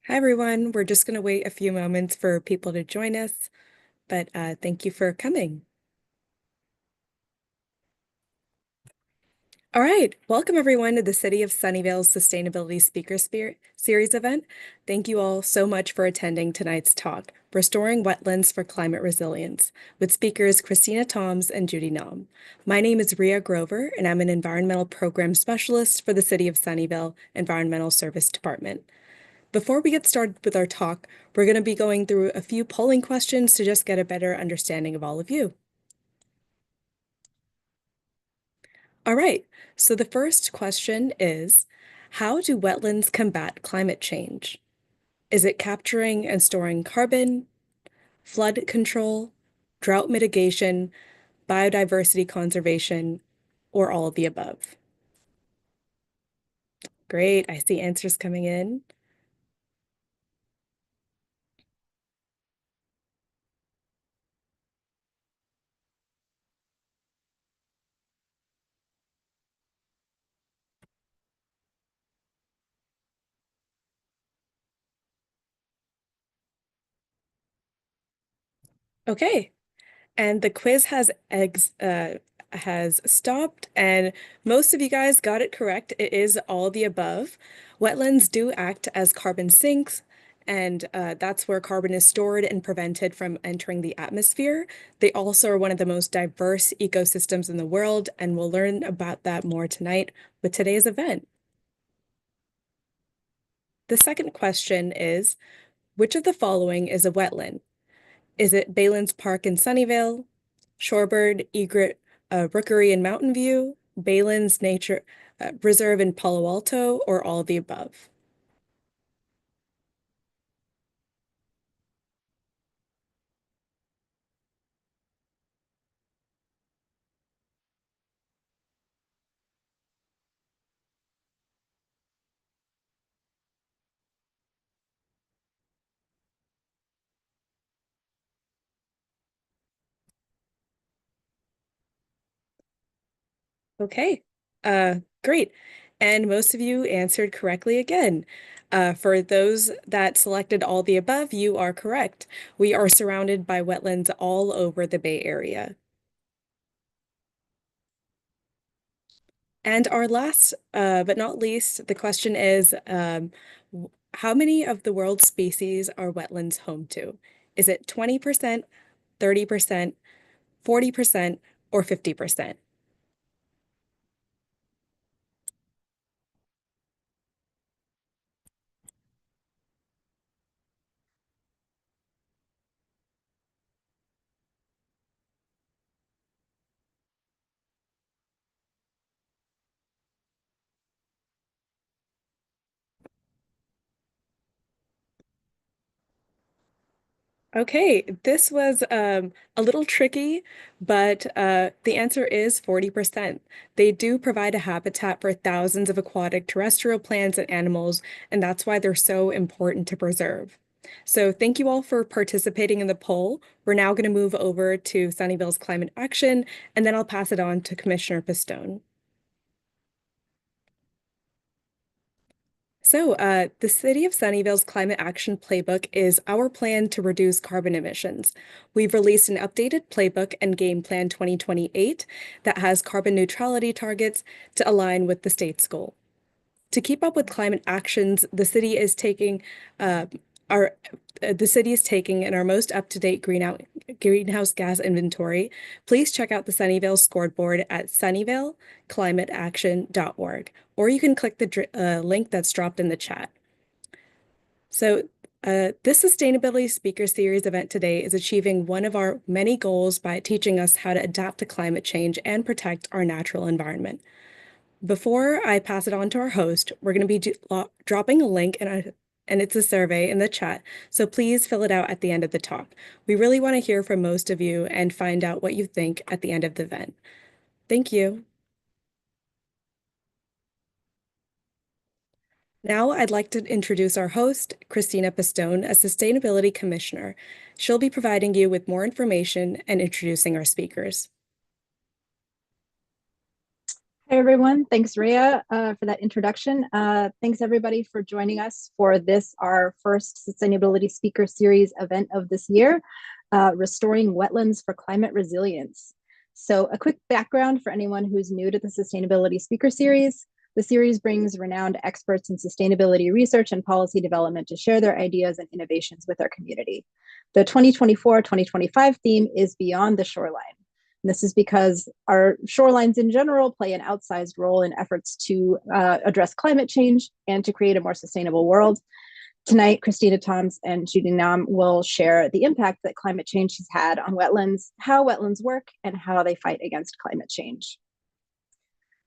Hi, everyone. We're just going to wait a few moments for people to join us, but thank you for coming. All right. Welcome, everyone, to the City of Sunnyvale's Sustainability Speaker Series event. Thank you all so much for attending tonight's talk, Restoring Wetlands for Climate Resilience, with speakers Christina Toms and Judy Nom. My name is Ria Grover, and I'm an Environmental Program Specialist for the City of Sunnyvale Environmental Service Department. Before we get started with our talk, we're going to be going through a few polling questions to just get a better understanding of all of you. All right, so the first question is, how do wetlands combat climate change? Is it capturing and storing carbon, flood control, drought mitigation, biodiversity conservation, or all of the above? Great, I see answers coming in. Okay, and the quiz has stopped, and most of you guys got it correct. It is all the above. Wetlands do act as carbon sinks, and that's where carbon is stored and prevented from entering the atmosphere. They also are one of the most diverse ecosystems in the world, and we'll learn about that more tonight with today's event. The second question is, which of the following is a wetland? Is it Baylands Park in Sunnyvale, Shorebird, Egret, Rookery in Mountain View, Baylands Nature Reserve in Palo Alto, or all of the above? Okay, great. And most of you answered correctly again. For those that selected all the above, you are correct. We are surrounded by wetlands all over the Bay Area. And our last, but not least, the question is, how many of the world's species are wetlands home to? Is it 20%, 30%, 40%, or 50%? Okay, this was a little tricky, but the answer is 40%. They do provide a habitat for thousands of aquatic terrestrial plants and animals, and that's why they're so important to preserve. So thank you all for participating in the poll. We're now going to move over to Sunnyvale's climate action, and then I'll pass it on to Commissioner Pistone. So, the City of Sunnyvale's Climate Action Playbook is our plan to reduce carbon emissions. We've released an updated playbook and game plan 2028 that has carbon neutrality targets to align with the state's goal. To keep up with climate actions, uh, our the city is taking in our most up-to-date greenhouse gas inventory. Please check out the Sunnyvale scoreboard at sunnyvaleclimateaction.org, or you can click the link that's dropped in the chat. So this Sustainability Speaker Series event today is achieving one of our many goals by teaching us how to adapt to climate change and protect our natural environment. Before I pass it on to our host, we're going to be dropping a link and it's a survey in the chat, so please fill it out at the end of the talk. We really want to hear from most of you and find out what you think at the end of the event. Thank you. Now I'd like to introduce our host, Christina Pistone, a Sustainability Commissioner. She'll be providing you with more information and introducing our speakers. Hi, everyone. Thanks, Rhea, for that introduction. Thanks, everybody, for joining us for this, our first Sustainability Speaker Series event of this year, Restoring Wetlands for Climate Resilience. So a quick background for anyone who's new to the Sustainability Speaker Series. The series brings renowned experts in sustainability research and policy development to share their ideas and innovations with our community. The 2024-2025 theme is Beyond the Shoreline. This is because our shorelines in general play an outsized role in efforts to address climate change and to create a more sustainable world. Tonight, Christina Toms and Judy Nam will share the impact that climate change has had on wetlands, how wetlands work, and how they fight against climate change.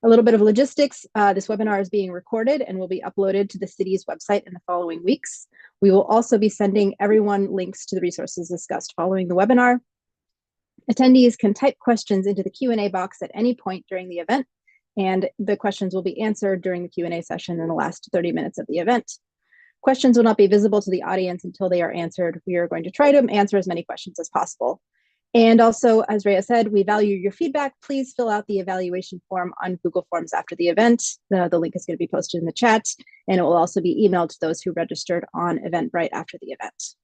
A little bit of logistics. This webinar is being recorded and will be uploaded to the city's website in the following weeks. We will also be sending everyone links to the resources discussed following the webinar. Attendees can type questions into the Q&A box at any point during the event, and the questions will be answered during the Q&A session in the last 30 minutes of the event. Questions will not be visible to the audience until they are answered. We are going to try to answer as many questions as possible. And also, as Rhea said, we value your feedback. Please fill out the evaluation form on Google Forms after the event. The link is going to be posted in the chat, and it will also be emailed to those who registered on Eventbrite after the event.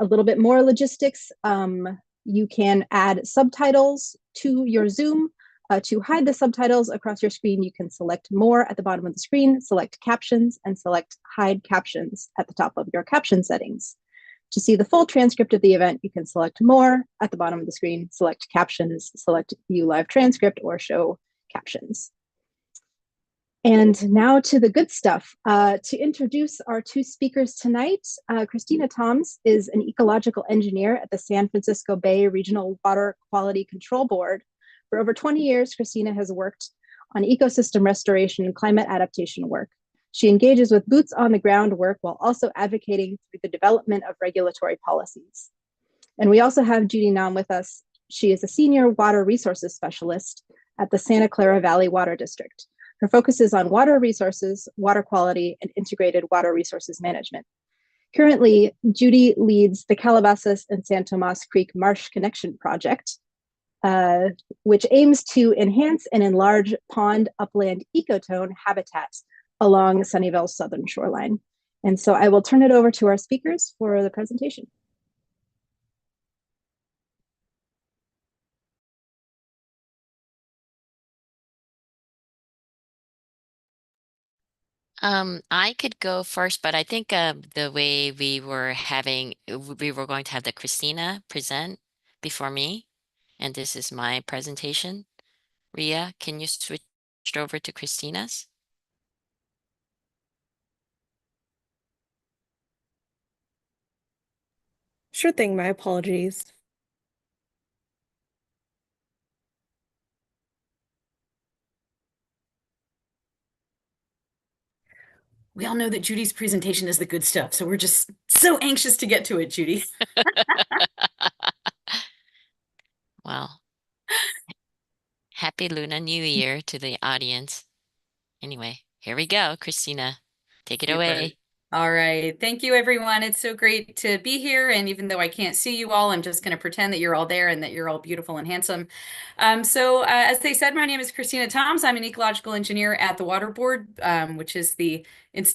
A little bit more logistics. You can add subtitles to your Zoom. To hide the subtitles across your screen, you can select More at the bottom of the screen, select Captions, and select Hide Captions at the top of your caption settings. To see the full transcript of the event, you can select More at the bottom of the screen, select Captions, select View Live Transcript, or Show Captions. And now to the good stuff. To introduce our two speakers tonight, Christina Toms is an ecological engineer at the San Francisco Bay Regional Water Quality Control Board. For over 20 years, Christina has worked on ecosystem restoration and climate adaptation work. She engages with boots on the ground work while also advocating through the development of regulatory policies. And we also have Judy Nam with us. She is a senior water resources specialist at the Santa Clara Valley Water District. Her focus is on water resources, water quality, and integrated water resources management. Currently, Judy leads the Calabasas and San Tomas Creek Marsh Connection Project, which aims to enhance and enlarge pond upland ecotone habitats along Sunnyvale's southern shoreline. And so I will turn it over to our speakers for the presentation. I could go first, but I think the way we were going to have the Christina present before me, and this is my presentation. Ria, can you switch over to Christina's? Sure thing, my apologies. We all know that Judy's presentation is the good stuff, so we're just so anxious to get to it, Judy. Well, happy Lunar New Year to the audience. Anyway, here we go, Christina. Take it away. All right. Thank you, everyone. It's so great to be here. And even though I can't see you all, I'm just going to pretend that you're all there and that you're all beautiful and handsome. As they said, my name is Christina Toms. I'm an ecological engineer at the Water Board, which is the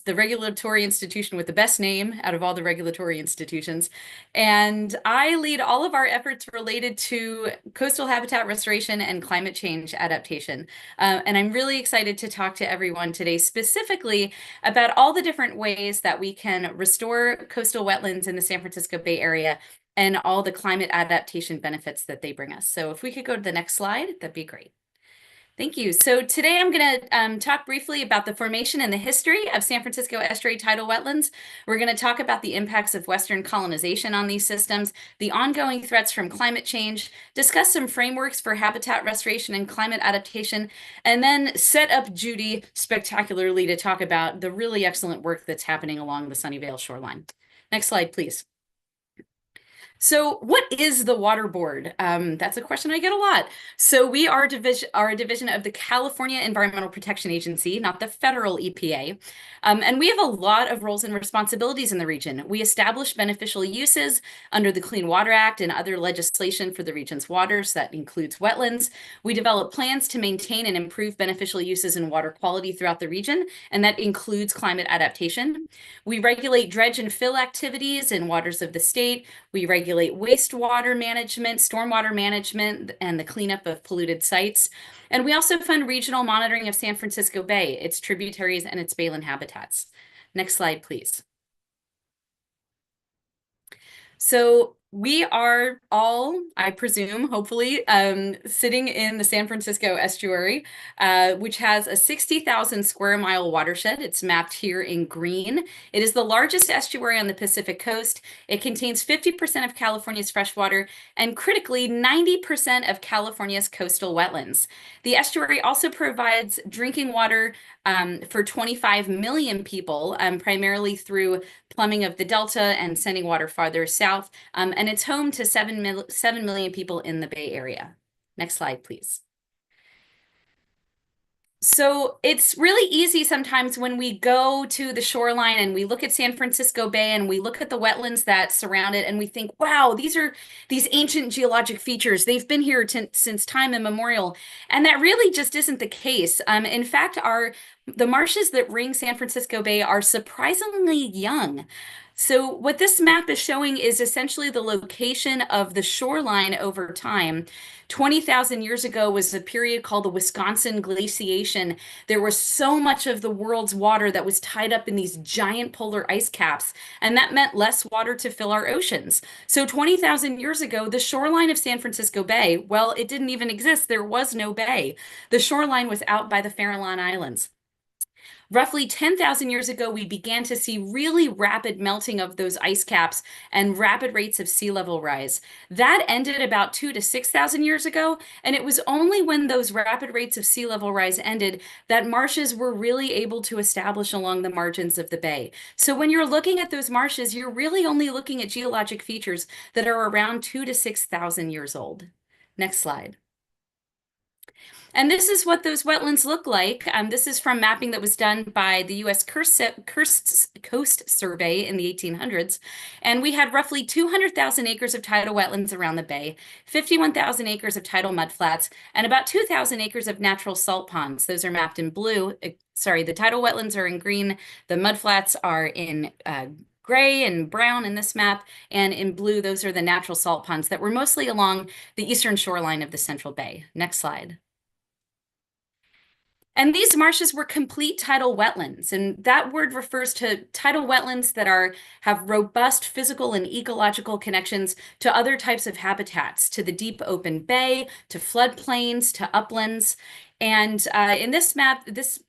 regulatory institution with the best name out of all the regulatory institutions. And I lead all of our efforts related to coastal habitat restoration and climate change adaptation. And I'm really excited to talk to everyone today specifically about all the different ways that we can restore coastal wetlands in the San Francisco Bay Area and all the climate adaptation benefits that they bring us. So if we could go to the next slide, that'd be great. Thank you. So today I'm going to talk briefly about the formation and the history of San Francisco estuary tidal wetlands. We're going to talk about the impacts of Western colonization on these systems, the ongoing threats from climate change, discuss some frameworks for habitat restoration and climate adaptation, and then set up Judy spectacularly to talk about the really excellent work that's happening along the Sunnyvale shoreline. Next slide, please. So what is the Water Board? That's a question I get a lot. So we are a division of the California Environmental Protection Agency, not the federal EPA. And we have a lot of roles and responsibilities in the region. We establish beneficial uses under the Clean Water Act and other legislation for the region's waters. That includes wetlands. We develop plans to maintain and improve beneficial uses and water quality throughout the region, and that includes climate adaptation. We regulate dredge and fill activities in waters of the state. We regulate wastewater management, stormwater management, and the cleanup of polluted sites. And we also fund regional monitoring of San Francisco Bay, its tributaries, and its baleen habitats. Next slide, please. So we are all, I presume, hopefully, sitting in the San Francisco estuary, which has a 60,000 square mile watershed. It's mapped here in green. It is the largest estuary on the Pacific coast. It contains 50% of California's freshwater and critically 90% of California's coastal wetlands. The estuary also provides drinking water for 25 million people, primarily through plumbing of the Delta and sending water farther south. And it's home to 7 million people in the Bay Area. Next slide, please. So it's really easy sometimes when we go to the shoreline and we look at San Francisco Bay and we look at the wetlands that surround it and we think, wow, these are these ancient geologic features. They've been here since time immemorial. And that really just isn't the case. In fact, the marshes that ring San Francisco Bay are surprisingly young. So what this map is showing is essentially the location of the shoreline over time. 20,000 years ago was a period called the Wisconsin glaciation. There was so much of the world's water that was tied up in these giant polar ice caps, and that meant less water to fill our oceans. So 20,000 years ago, the shoreline of San Francisco Bay, well, it didn't even exist. There was no bay. The shoreline was out by the Farallon Islands. Roughly 10,000 years ago, we began to see really rapid melting of those ice caps and rapid rates of sea level rise. That ended about 2,000 to 6,000 years ago, and it was only when those rapid rates of sea level rise ended that marshes were really able to establish along the margins of the bay. So when you're looking at those marshes, you're really only looking at geologic features that are around 2,000 to 6,000 years old. Next slide. And this is what those wetlands look like. This is from mapping that was done by the U.S. Coast Survey in the 1800s. And we had roughly 200,000 acres of tidal wetlands around the bay, 51,000 acres of tidal mudflats, and about 2,000 acres of natural salt ponds. Those are mapped in blue. Sorry, the tidal wetlands are in green. The mudflats are in gray and brown in this map, and in blue, those are the natural salt ponds that were mostly along the eastern shoreline of the Central Bay. Next slide. And these marshes were complete tidal wetlands, and that word refers to tidal wetlands that have robust physical and ecological connections to other types of habitats, to the deep open bay, to floodplains, to uplands. And in this map, this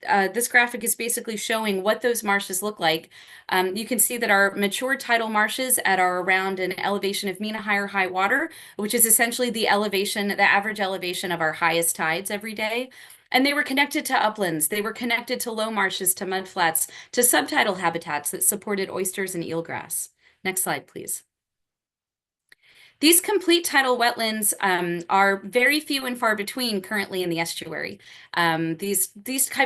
graphic is basically showing what those marshes look like. You can see that our mature tidal marshes are around an elevation of mean high water, which is essentially the average elevation of our highest tides every day. And they were connected to uplands. They were connected to low marshes, to mudflats, to subtidal habitats that supported oysters and eelgrass. Next slide, please. These complete tidal wetlands are very few and far between currently in the estuary. These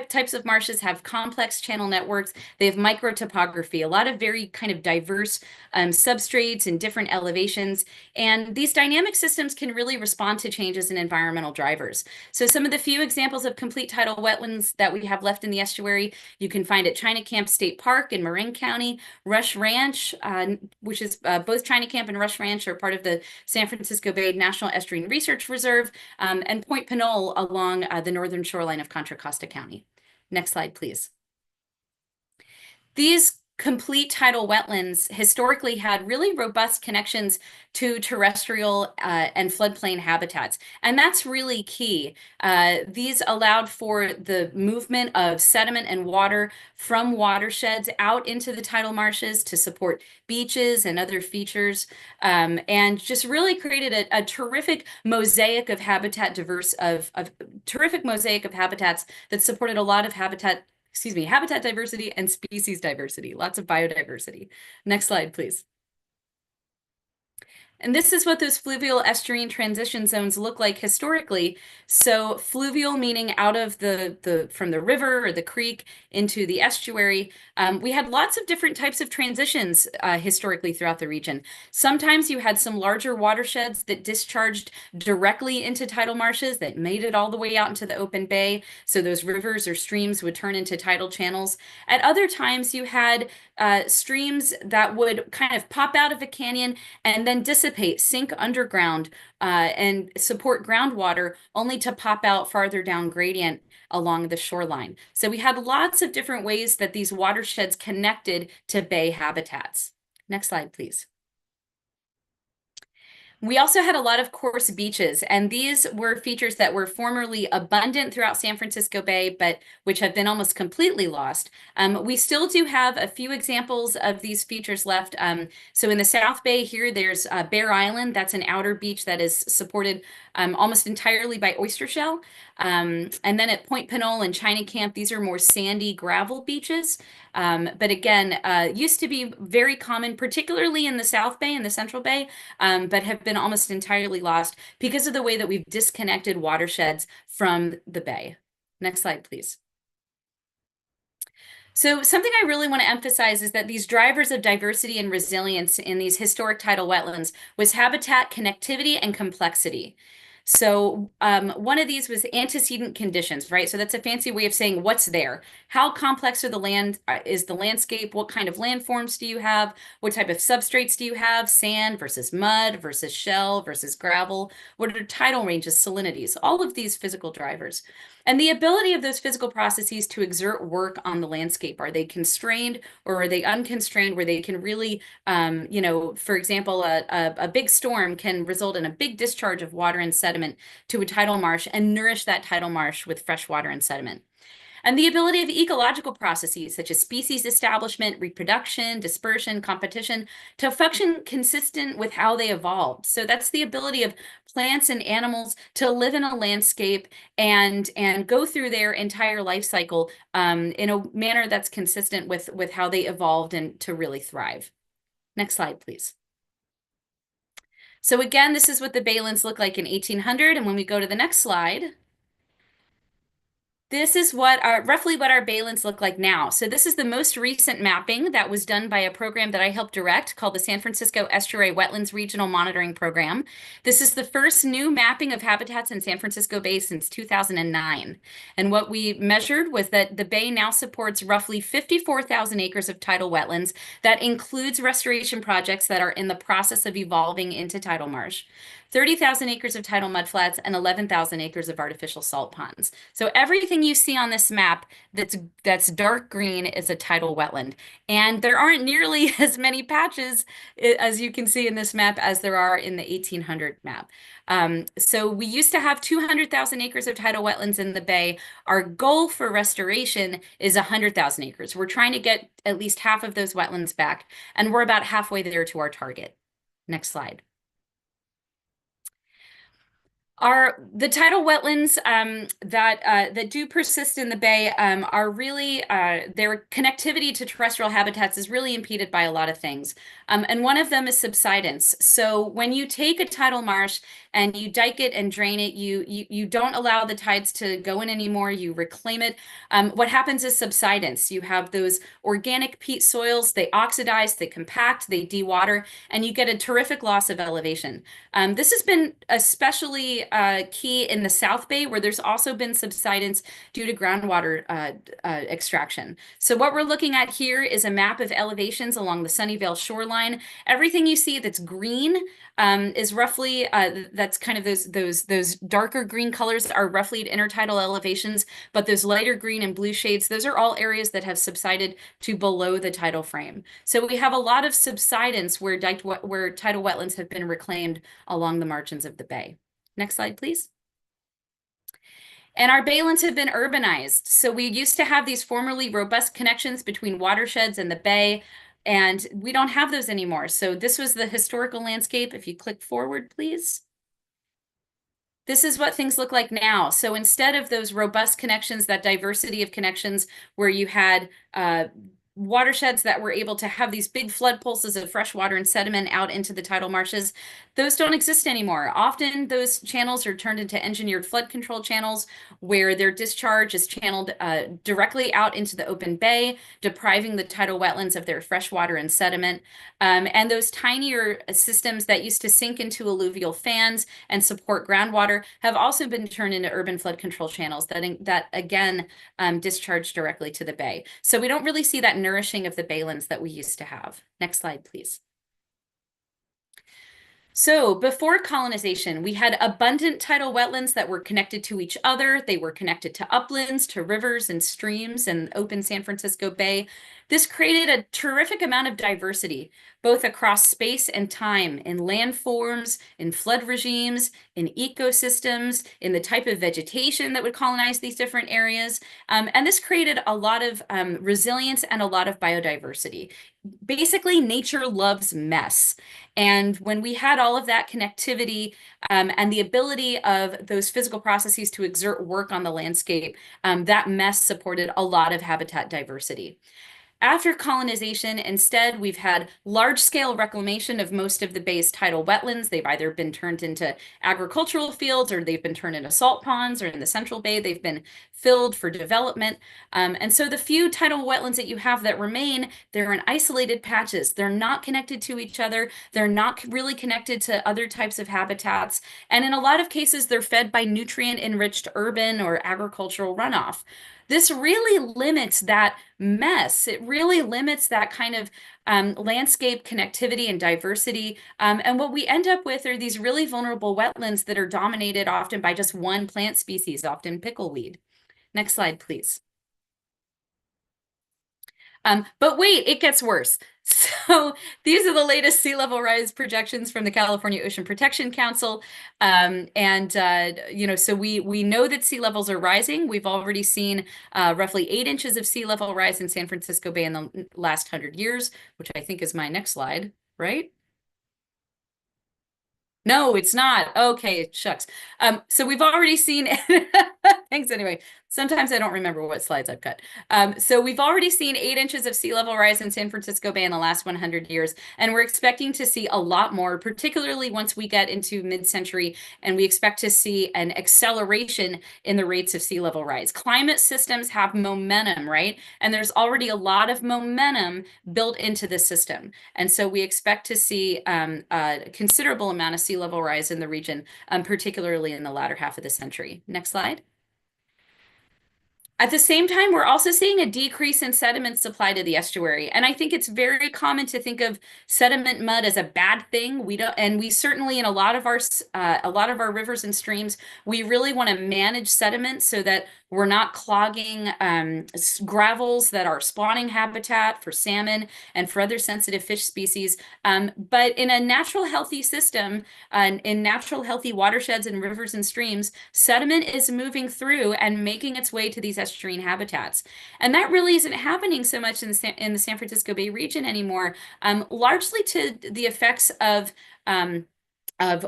types of marshes have complex channel networks. They have microtopography, a lot of very kind of diverse substrates and different elevations. And these dynamic systems can really respond to changes in environmental drivers. So some of the few examples of complete tidal wetlands that we have left in the estuary, you can find at China Camp State Park in Marin County, Rush Ranch, which is both China Camp and Rush Ranch are part of the San Francisco Bay National Estuarine Research Reserve, and Point Pinole along the northern shoreline of Contra Costa County. Next slide, please. These complete tidal wetlands historically had really robust connections to terrestrial and floodplain habitats. And that's really key. These allowed for the movement of sediment and water from watersheds out into the tidal marshes to support beaches and other features, and just really created a terrific mosaic of habitat terrific mosaic of habitats that supported a lot of habitat diversity and species diversity, lots of biodiversity. Next slide, please. And this is what those fluvial estuarine transition zones look like historically. So fluvial meaning out of from the river or the creek into the estuary. We had lots of different types of transitions historically throughout the region. Sometimes you had some larger watersheds that discharged directly into tidal marshes that made it all the way out into the open bay. So those rivers or streams would turn into tidal channels. At other times, you had streams that would kind of pop out of a canyon and then dissipate, sink underground, and support groundwater, only to pop out farther down gradient along the shoreline. So we had lots of different ways that these watersheds connected to bay habitats. Next slide, please. We also had a lot of coarse beaches, and these were features that were formerly abundant throughout San Francisco Bay, but which have been almost completely lost. We still do have a few examples of these features left. So in the South Bay here, there's Bear Island. That's an outer beach that is supported almost entirely by oyster shell. And then at Point Pinole and China Camp, these are more sandy gravel beaches. But again, used to be very common, particularly in the South Bay and the Central Bay, but have been almost entirely lost because of the way that we've disconnected watersheds from the bay. Next slide, please. So something I really want to emphasize is that these drivers of diversity and resilience in these historic tidal wetlands was habitat connectivity and complexity. So one of these was antecedent conditions, right? So that's a fancy way of saying what's there. How complex are is the landscape? What kind of landforms do you have? What type of substrates do you have? Sand versus mud versus shell versus gravel? What are tidal ranges, salinities? All of these physical drivers. And the ability of those physical processes to exert work on the landscape. Are they constrained or are they unconstrained where they can really, for example, a big storm can result in a big discharge of water and sediment to a tidal marsh and nourish that tidal marsh with fresh water and sediment. And the ability of ecological processes such as species establishment, reproduction, dispersion, competition to function consistent with how they evolved. So that's the ability of plants and animals to live in a landscape and go through their entire life cycle in a manner that's consistent with how they evolved and to really thrive. Next slide, please. So again, this is what the baylands looked like in 1800. And when we go to the next slide, this is roughly what our baylands look like now. So this is the most recent mapping that was done by a program that I helped direct called the San Francisco Estuary Wetlands Regional Monitoring Program. This is the first new mapping of habitats in San Francisco Bay since 2009. And what we measured was that the bay now supports roughly 54,000 acres of tidal wetlands. That includes restoration projects that are in the process of evolving into tidal marsh. 30,000 acres of tidal mudflats, and 11,000 acres of artificial salt ponds. So everything you see on this map that's dark green is a tidal wetland. And there aren't nearly as many patches as you can see in this map as there are in the 1800 map. So we used to have 200,000 acres of tidal wetlands in the bay. Our goal for restoration is 100,000 acres. We're trying to get at least half of those wetlands back, and we're about halfway there to our target. Next slide. The tidal wetlands that do persist in the bay are really, their connectivity to terrestrial habitats is really impeded by a lot of things. And one of them is subsidence. So when you take a tidal marsh and you dike it and drain it, you don't allow the tides to go in anymore, you reclaim it. What happens is subsidence. You have those organic peat soils, they oxidize, they compact, they dewater, and you get a terrific loss of elevation. This has been especially key in the South Bay, where there's also been subsidence due to groundwater extraction. So what we're looking at here is a map of elevations along the Sunnyvale shoreline. Everything you see that's green is roughly, that's kind of those darker green colors are roughly at intertidal elevations, but those lighter green and blue shades, those are all areas that have subsided to below the tidal frame. So we have a lot of subsidence where tidal wetlands have been reclaimed along the margins of the bay. Next slide, please. And our baylands have been urbanized. So we used to have these formerly robust connections between watersheds and the bay, and we don't have those anymore. So this was the historical landscape. If you click forward, please. This is what things look like now. So instead of those robust connections, that diversity of connections where you had watersheds that were able to have these big flood pulses of fresh water and sediment out into the tidal marshes, those don't exist anymore. Often those channels are turned into engineered flood control channels where their discharge is channeled directly out into the open bay, depriving the tidal wetlands of their fresh water and sediment. And those tinier systems that used to sink into alluvial fans and support groundwater have also been turned into urban flood control channels that again discharge directly to the bay. So we don't really see that nourishing of the baylands that we used to have. Next slide, please. So before colonization, we had abundant tidal wetlands that were connected to each other. They were connected to uplands, to rivers and streams and open San Francisco Bay. This created a terrific amount of diversity, both across space and time, in landforms, in flood regimes, in ecosystems, in the type of vegetation that would colonize these different areas. And this created a lot of resilience and a lot of biodiversity. Basically, nature loves mess. And when we had all of that connectivity and the ability of those physical processes to exert work on the landscape, that mess supported a lot of habitat diversity. After colonization, instead, we've had large-scale reclamation of most of the bay's tidal wetlands. They've either been turned into agricultural fields, or they've been turned into salt ponds, or in the Central Bay, they've been filled for development. And so the few tidal wetlands that you have that remain, they're in isolated patches. They're not connected to each other. They're not really connected to other types of habitats. And in a lot of cases, they're fed by nutrient-enriched urban or agricultural runoff. This really limits that mess. It really limits that kind of landscape connectivity and diversity. And what we end up with are these really vulnerable wetlands that are dominated often by just one plant species, often pickleweed. Next slide, please. But wait, it gets worse. So these are the latest sea level rise projections from the California Ocean Protection Council. So we know that sea levels are rising. We've already seen roughly 8 inches of sea level rise in San Francisco Bay in the last 100 years, which I think is my next slide, right? No, it's not. Okay, shucks. So we've already seen, thanks anyway. Sometimes I don't remember what slides I've got. So we've already seen 8 inches of sea level rise in San Francisco Bay in the last 100 years, and we're expecting to see a lot more, particularly once we get into mid-century, and we expect to see an acceleration in the rates of sea level rise. Climate systems have momentum, right? And there's already a lot of momentum built into the system. And so we expect to see a considerable amount of sea level rise in the region, particularly in the latter half of the century. Next slide. At the same time, we're also seeing a decrease in sediment supply to the estuary. And I think it's very common to think of sediment mud as a bad thing. We don't, and we certainly in a lot of our rivers and streams, we really want to manage sediment so that we're not clogging gravels that are spawning habitat for salmon and for other sensitive fish species. But in a natural healthy system, in natural healthy watersheds and rivers and streams, sediment is moving through and making its way to these estuarine habitats. And that really isn't happening so much in the San Francisco Bay region anymore, largely to the effects of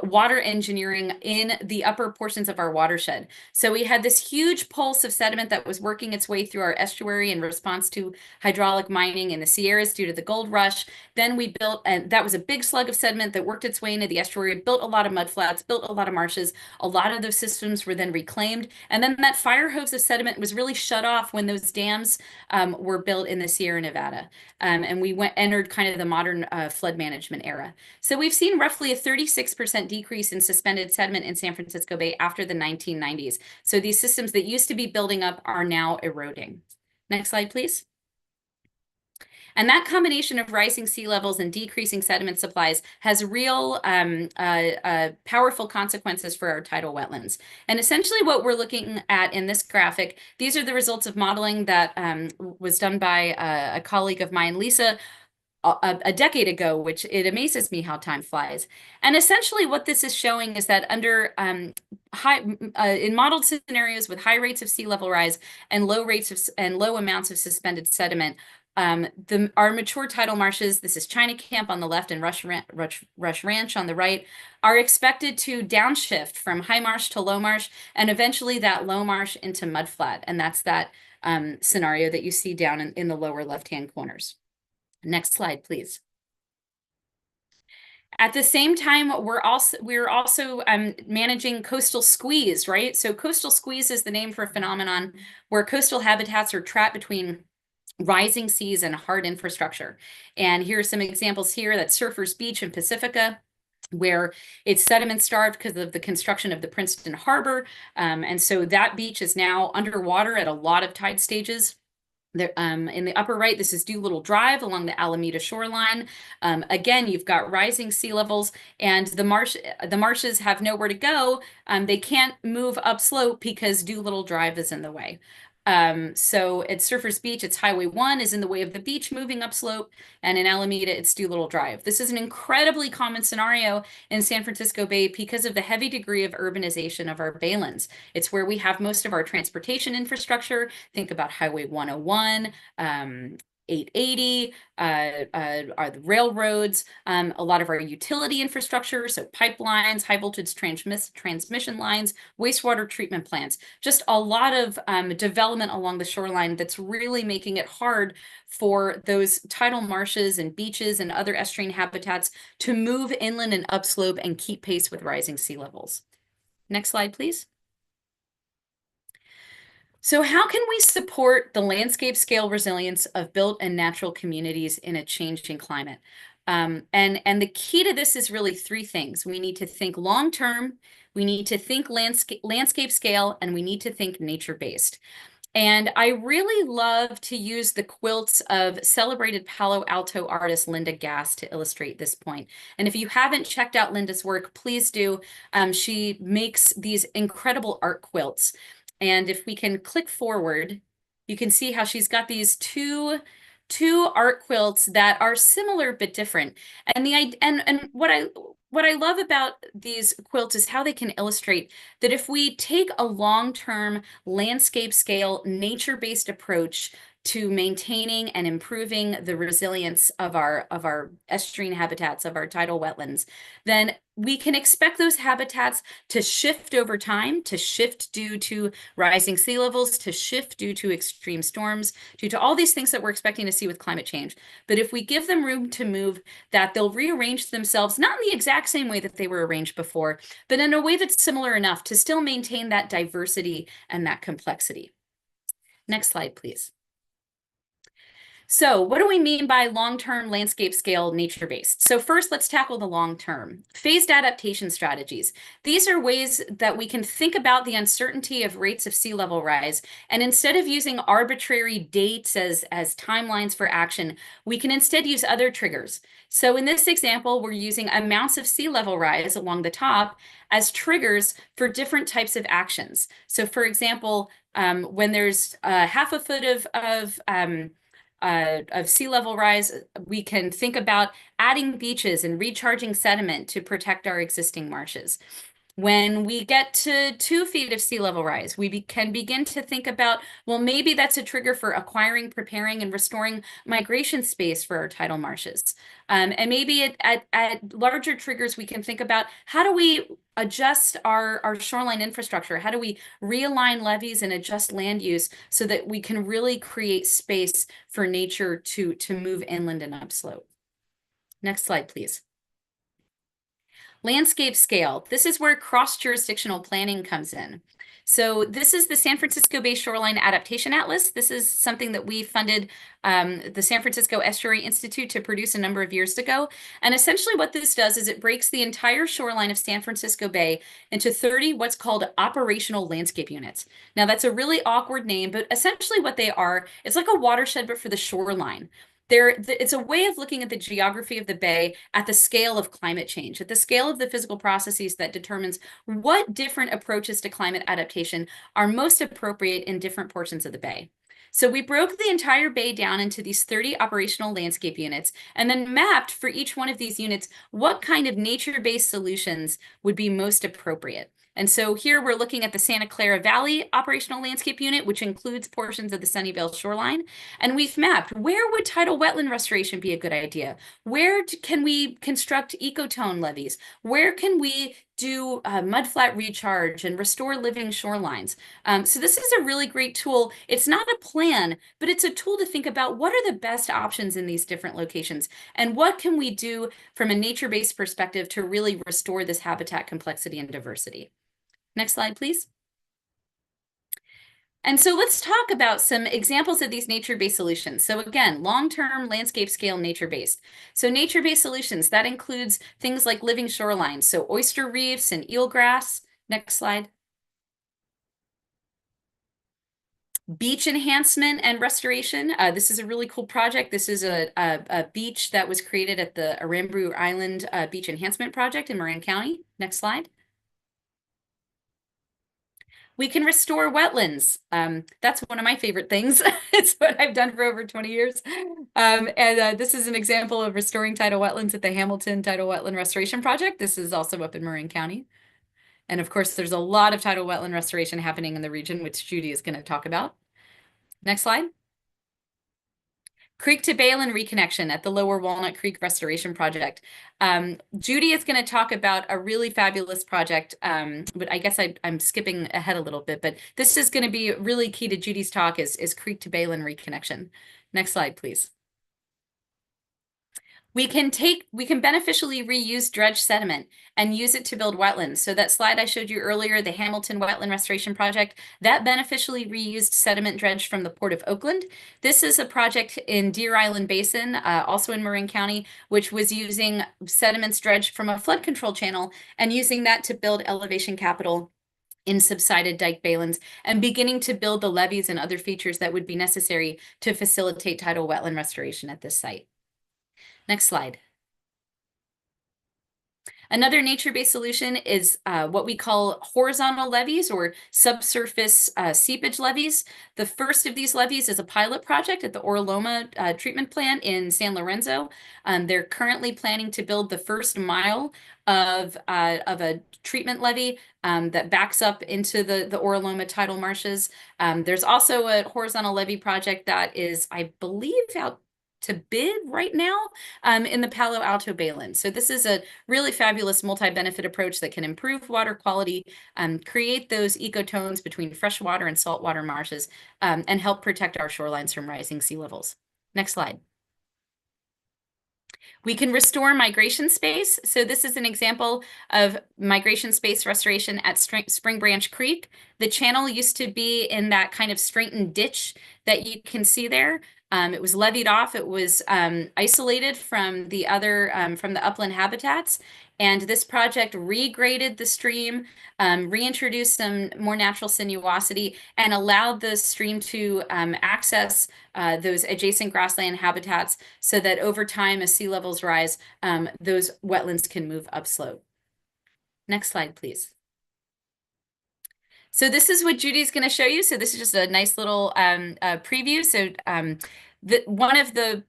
water engineering in the upper portions of our watershed. So we had this huge pulse of sediment that was working its way through our estuary in response to hydraulic mining in the Sierras due to the gold rush. Then we built, and that was a big slug of sediment that worked its way into the estuary, built a lot of mudflats, built a lot of marshes. A lot of those systems were then reclaimed. And then that fire hose of sediment was really shut off when those dams were built in the Sierra Nevada. And we entered kind of the modern flood management era. So we've seen roughly a 36% decrease in suspended sediment in San Francisco Bay after the 1990s. So these systems that used to be building up are now eroding. Next slide, please. And that combination of rising sea levels and decreasing sediment supplies has real powerful consequences for our tidal wetlands. And essentially what we're looking at in this graphic, these are the results of modeling that was done by a colleague of mine, Lisa, a decade ago, which it amazes me how time flies. And essentially what this is showing is that under in modeled scenarios with high rates of sea level rise and low amounts of suspended sediment, our mature tidal marshes, this is China Camp on the left and Rush Ranch on the right, are expected to downshift from high marsh to low marsh, and eventually that low marsh into mudflat. And that's that scenario that you see down in the lower left-hand corners. Next slide, please. At the same time, we're also managing coastal squeeze, right? So coastal squeeze is the name for a phenomenon where coastal habitats are trapped between rising seas and hard infrastructure. And here are some examples here. That's Surfers Beach in Pacifica, where it's sediment starved because of the construction of the Princeton Harbor. And so that beach is now underwater at a lot of tide stages. There, in the upper right, this is Doolittle Drive along the Alameda shoreline. Again, you've got rising sea levels, and the marshes have nowhere to go. They can't move upslope because Doolittle Drive is in the way. So at Surfers Beach, it's Highway 1 is in the way of the beach moving upslope, and in Alameda, it's Doolittle Drive. This is an incredibly common scenario in San Francisco Bay because of the heavy degree of urbanization of our baylands. It's where we have most of our transportation infrastructure. Think about Highway 101, 880, are the railroads, a lot of our utility infrastructure, so pipelines, high voltage transmission lines, wastewater treatment plants, just a lot of development along the shoreline that's really making it hard for those tidal marshes and beaches and other estuarine habitats to move inland and upslope and keep pace with rising sea levels. Next slide, please. So how can we support the landscape scale resilience of built and natural communities in a changing climate? And the key to this is really three things. We need to think long-term, we need to think landscape scale, and we need to think nature-based. And I really love to use the quilts of celebrated Palo Alto artist Linda Gass to illustrate this point. And if you haven't checked out Linda's work, please do. She makes these incredible art quilts. And if we can click forward, you can see how she's got these two art quilts that are similar but different. And what I love about these quilts is how they can illustrate that if we take a long-term landscape scale, nature-based approach to maintaining and improving the resilience of our estuarine habitats, of our tidal wetlands, then we can expect those habitats to shift over time, to shift due to rising sea levels, to shift due to extreme storms, due to all these things that we're expecting to see with climate change. But if we give them room to move, that they'll rearrange themselves, not in the exact same way that they were arranged before, but in a way that's similar enough to still maintain that diversity and that complexity. Next slide, please. So what do we mean by long-term landscape scale nature-based? So first, let's tackle the long-term. Phased adaptation strategies. These are ways that we can think about the uncertainty of rates of sea level rise, and instead of using arbitrary dates as timelines for action, we can instead use other triggers. So in this example, we're using amounts of sea level rise along the top as triggers for different types of actions. So for example, when there's half a foot of sea level rise, we can think about adding beaches and recharging sediment to protect our existing marshes. When we get to 2 feet of sea level rise, we can begin to think about, well, maybe that's a trigger for acquiring, preparing, and restoring migration space for our tidal marshes. And maybe at larger triggers, we can think about how do we adjust our shoreline infrastructure? How do we realign levees and adjust land use so that we can really create space for nature to move inland and upslope? Next slide, please. Landscape scale. This is where cross-jurisdictional planning comes in. So this is the San Francisco Bay Shoreline Adaptation Atlas. This is something that we funded the San Francisco Estuary Institute to produce a number of years ago. And essentially what this does is it breaks the entire shoreline of San Francisco Bay into 30 what's called operational landscape units. Now that's a really awkward name, but essentially what they are, it's like a watershed, but for the shoreline. It's a way of looking at the geography of the bay at the scale of climate change, at the scale of the physical processes that determines what different approaches to climate adaptation are most appropriate in different portions of the bay. So we broke the entire bay down into these 30 operational landscape units and then mapped for each one of these units what kind of nature-based solutions would be most appropriate. And so here we're looking at the Santa Clara Valley Operational Landscape Unit, which includes portions of the Sunnyvale shoreline. And we've mapped where would tidal wetland restoration be a good idea? Where can we construct ecotone levees? Where can we do mudflat recharge and restore living shorelines. So this is a really great tool. It's not a plan, but it's a tool to think about what are the best options in these different locations and what can we do from a nature-based perspective to really restore this habitat complexity and diversity. Next slide, please. And so let's talk about some examples of these nature-based solutions. So again, long-term landscape scale nature-based. So nature-based solutions, that includes things like living shorelines, so oyster reefs and eelgrass. Next slide. Beach enhancement and restoration. This is a really cool project. This is a beach that was created at the Aramburu Island Beach Enhancement Project in Marin County. Next slide. We can restore wetlands. That's one of my favorite things. It's what I've done for over 20 years. This is an example of restoring tidal wetlands at the Hamilton Tidal Wetland Restoration Project. This is also up in Marin County. And of course, there's a lot of tidal wetland restoration happening in the region, which Judy is going to talk about. Next slide. Creek to Balin reconnection at the Lower Walnut Creek Restoration Project. Judy is going to talk about a really fabulous project, but I guess I'm skipping ahead a little bit, but this is going to be really key to Judy's talk is Creek to Balin reconnection. Next slide, please. We can beneficially reuse dredge sediment and use it to build wetlands. So that slide I showed you earlier, the Hamilton Wetland Restoration Project, that beneficially reused sediment dredge from the Port of Oakland. This is a project in Deer Island Basin, also in Marin County, which was using sediments dredged from a flood control channel and using that to build elevation capital in subsided dike balins and beginning to build the levees and other features that would be necessary to facilitate tidal wetland restoration at this site. Next slide. Another nature-based solution is what we call horizontal levees or subsurface seepage levees. The first of these levees is a pilot project at the Orloma treatment plant in San Lorenzo. They're currently planning to build the first mile of a treatment levee that backs up into the Orloma tidal marshes. There's also a horizontal levee project that is, I believe, out to bid right now in the Palo Alto Bayland. So this is a really fabulous multi-benefit approach that can improve water quality, create those ecotones between freshwater and saltwater marshes, and help protect our shorelines from rising sea levels. Next slide. We can restore migration space. So this is an example of migration space restoration at Spring Branch Creek. The channel used to be in that kind of straightened ditch that you can see there. It was levied off. It was isolated from the other from the upland habitats. And this project regraded the stream, reintroduced some more natural sinuosity, and allowed the stream to access those adjacent grassland habitats so that over time, as sea levels rise, those wetlands can move upslope. Next slide, please. So this is what Judy's going to show you. So this is just a nice little preview. So one of the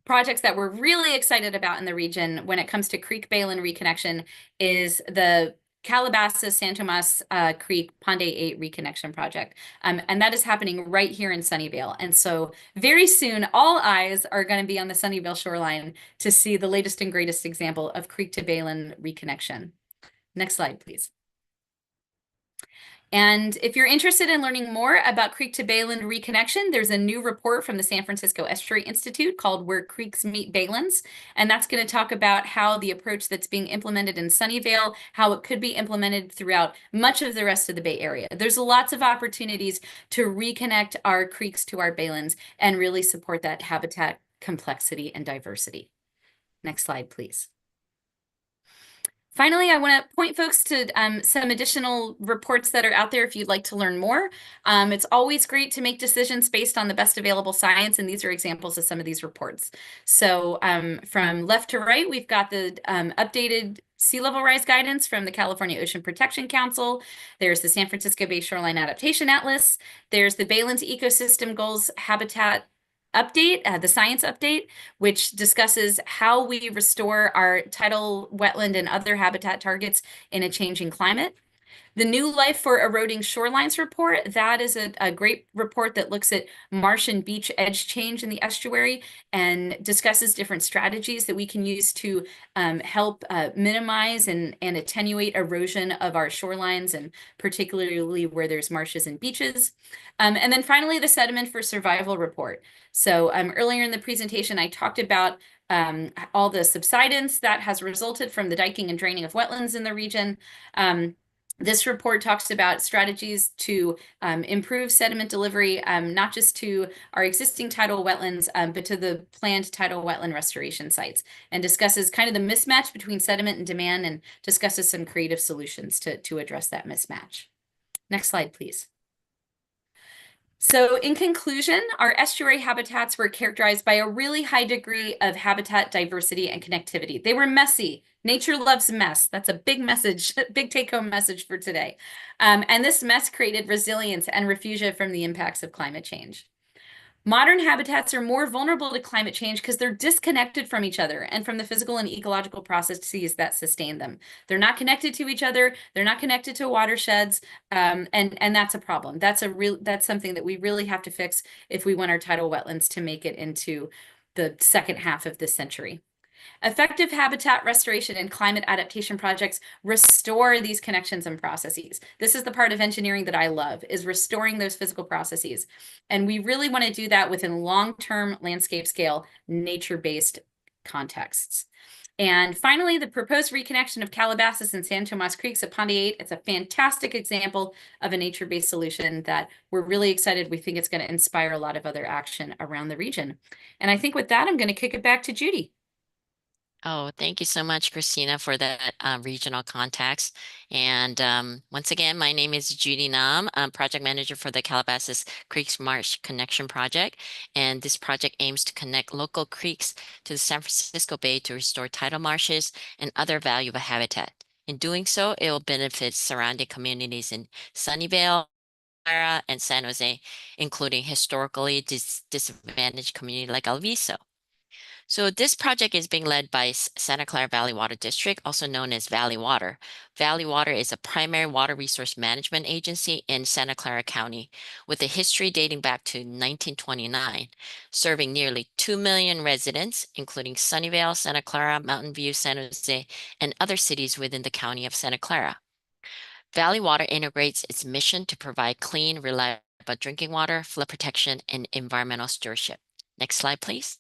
projects that we're really excited about in the region when it comes to Creek Balin reconnection is the Calabasas San Tomas Creek Pond 8 reconnection project. And that is happening right here in Sunnyvale. And so very soon, all eyes are going to be on the Sunnyvale shoreline to see the latest and greatest example of Creek to Balin reconnection. Next slide, please. And if you're interested in learning more about Creek to Balin reconnection, there's a new report from the San Francisco Estuary Institute called Where Creeks Meet Balins. And that's going to talk about how the approach that's being implemented in Sunnyvale, how it could be implemented throughout much of the rest of the Bay Area. There's lots of opportunities to reconnect our creeks to our balins and really support that habitat complexity and diversity. Next slide, please. Finally, I want to point folks to some additional reports that are out there if you'd like to learn more. It's always great to make decisions based on the best available science, and these are examples of some of these reports. So from left to right, we've got the updated sea level rise guidance from the California Ocean Protection Council. There's the San Francisco Bay Shoreline Adaptation Atlas. There's the Baylands Ecosystem Goals Habitat update, the science update, which discusses how we restore our tidal wetland and other habitat targets in a changing climate. The New Life for Eroding Shorelines report, that is a great report that looks at marsh and beach edge change in the estuary and discusses different strategies that we can use to help minimize and attenuate erosion of our shorelines, and particularly where there's marshes and beaches. And then finally, the Sediment for Survival report. So earlier in the presentation, I talked about all the subsidence that has resulted from the diking and draining of wetlands in the region. This report talks about strategies to improve sediment delivery, not just to our existing tidal wetlands, but to the planned tidal wetland restoration sites, and discusses kind of the mismatch between sediment and demand, and discusses some creative solutions to address that mismatch. Next slide, please. So in conclusion, our estuary habitats were characterized by a really high degree of habitat diversity and connectivity. They were messy. Nature loves mess. That's a big message, big take-home message for today. And this mess created resilience and refugia from the impacts of climate change. Modern habitats are more vulnerable to climate change because they're disconnected from each other and from the physical and ecological processes that sustain them. They're not connected to each other. They're not connected to watersheds, and that's a problem. That's something that we really have to fix if we want our tidal wetlands to make it into the second half of this century. Effective habitat restoration and climate adaptation projects restore these connections and processes. This is the part of engineering that I love, is restoring those physical processes. And we really want to do that within long-term landscape scale, nature-based contexts. And finally, the proposed reconnection of Calabasas and San Tomas Creeks at Pond 8. It's a fantastic example of a nature-based solution that we're really excited. We think it's going to inspire a lot of other action around the region. And I think with that, I'm going to kick it back to Judy. Oh, thank you so much, Christina, for that regional context. And once again, my name is Judy Nam. I'm project manager for the Calabasas Creeks Marsh Connection Project. And this project aims to connect local creeks to the San Francisco Bay to restore tidal marshes and other valuable habitat. In doing so, it will benefit surrounding communities in Sunnyvale, and San Jose, including historically disadvantaged community like Alviso. So this project is being led by Santa Clara Valley Water District, also known as Valley Water. Valley Water is a primary water resource management agency in Santa Clara County with a history dating back to 1929, serving nearly 2 million residents, including Sunnyvale, Santa Clara, Mountain View, San Jose, and other cities within the county of Santa Clara. Valley Water integrates its mission to provide clean, reliable drinking water, flood protection, and environmental stewardship. Next slide, please.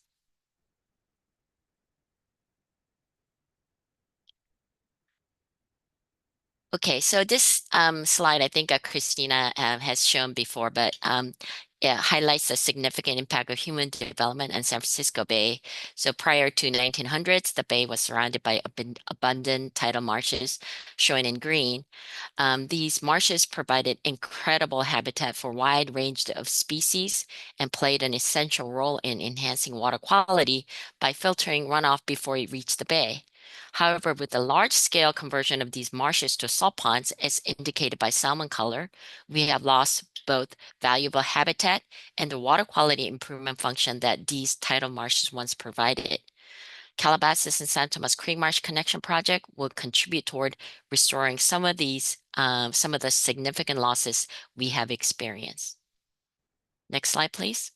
Okay, so this slide, I think Christina has shown before, but it highlights the significant impact of human development in San Francisco Bay. So prior to 1900s, the bay was surrounded by abundant tidal marshes, shown in green. These marshes provided incredible habitat for a wide range of species and played an essential role in enhancing water quality by filtering runoff before it reached the bay. However, with the large-scale conversion of these marshes to salt ponds, as indicated by salmon color, we have lost both valuable habitat and the water quality improvement function that these tidal marshes once provided. Calabasas and San Tomas Creek Marsh Connection Project will contribute toward restoring some of the significant losses we have experienced. Next slide, please.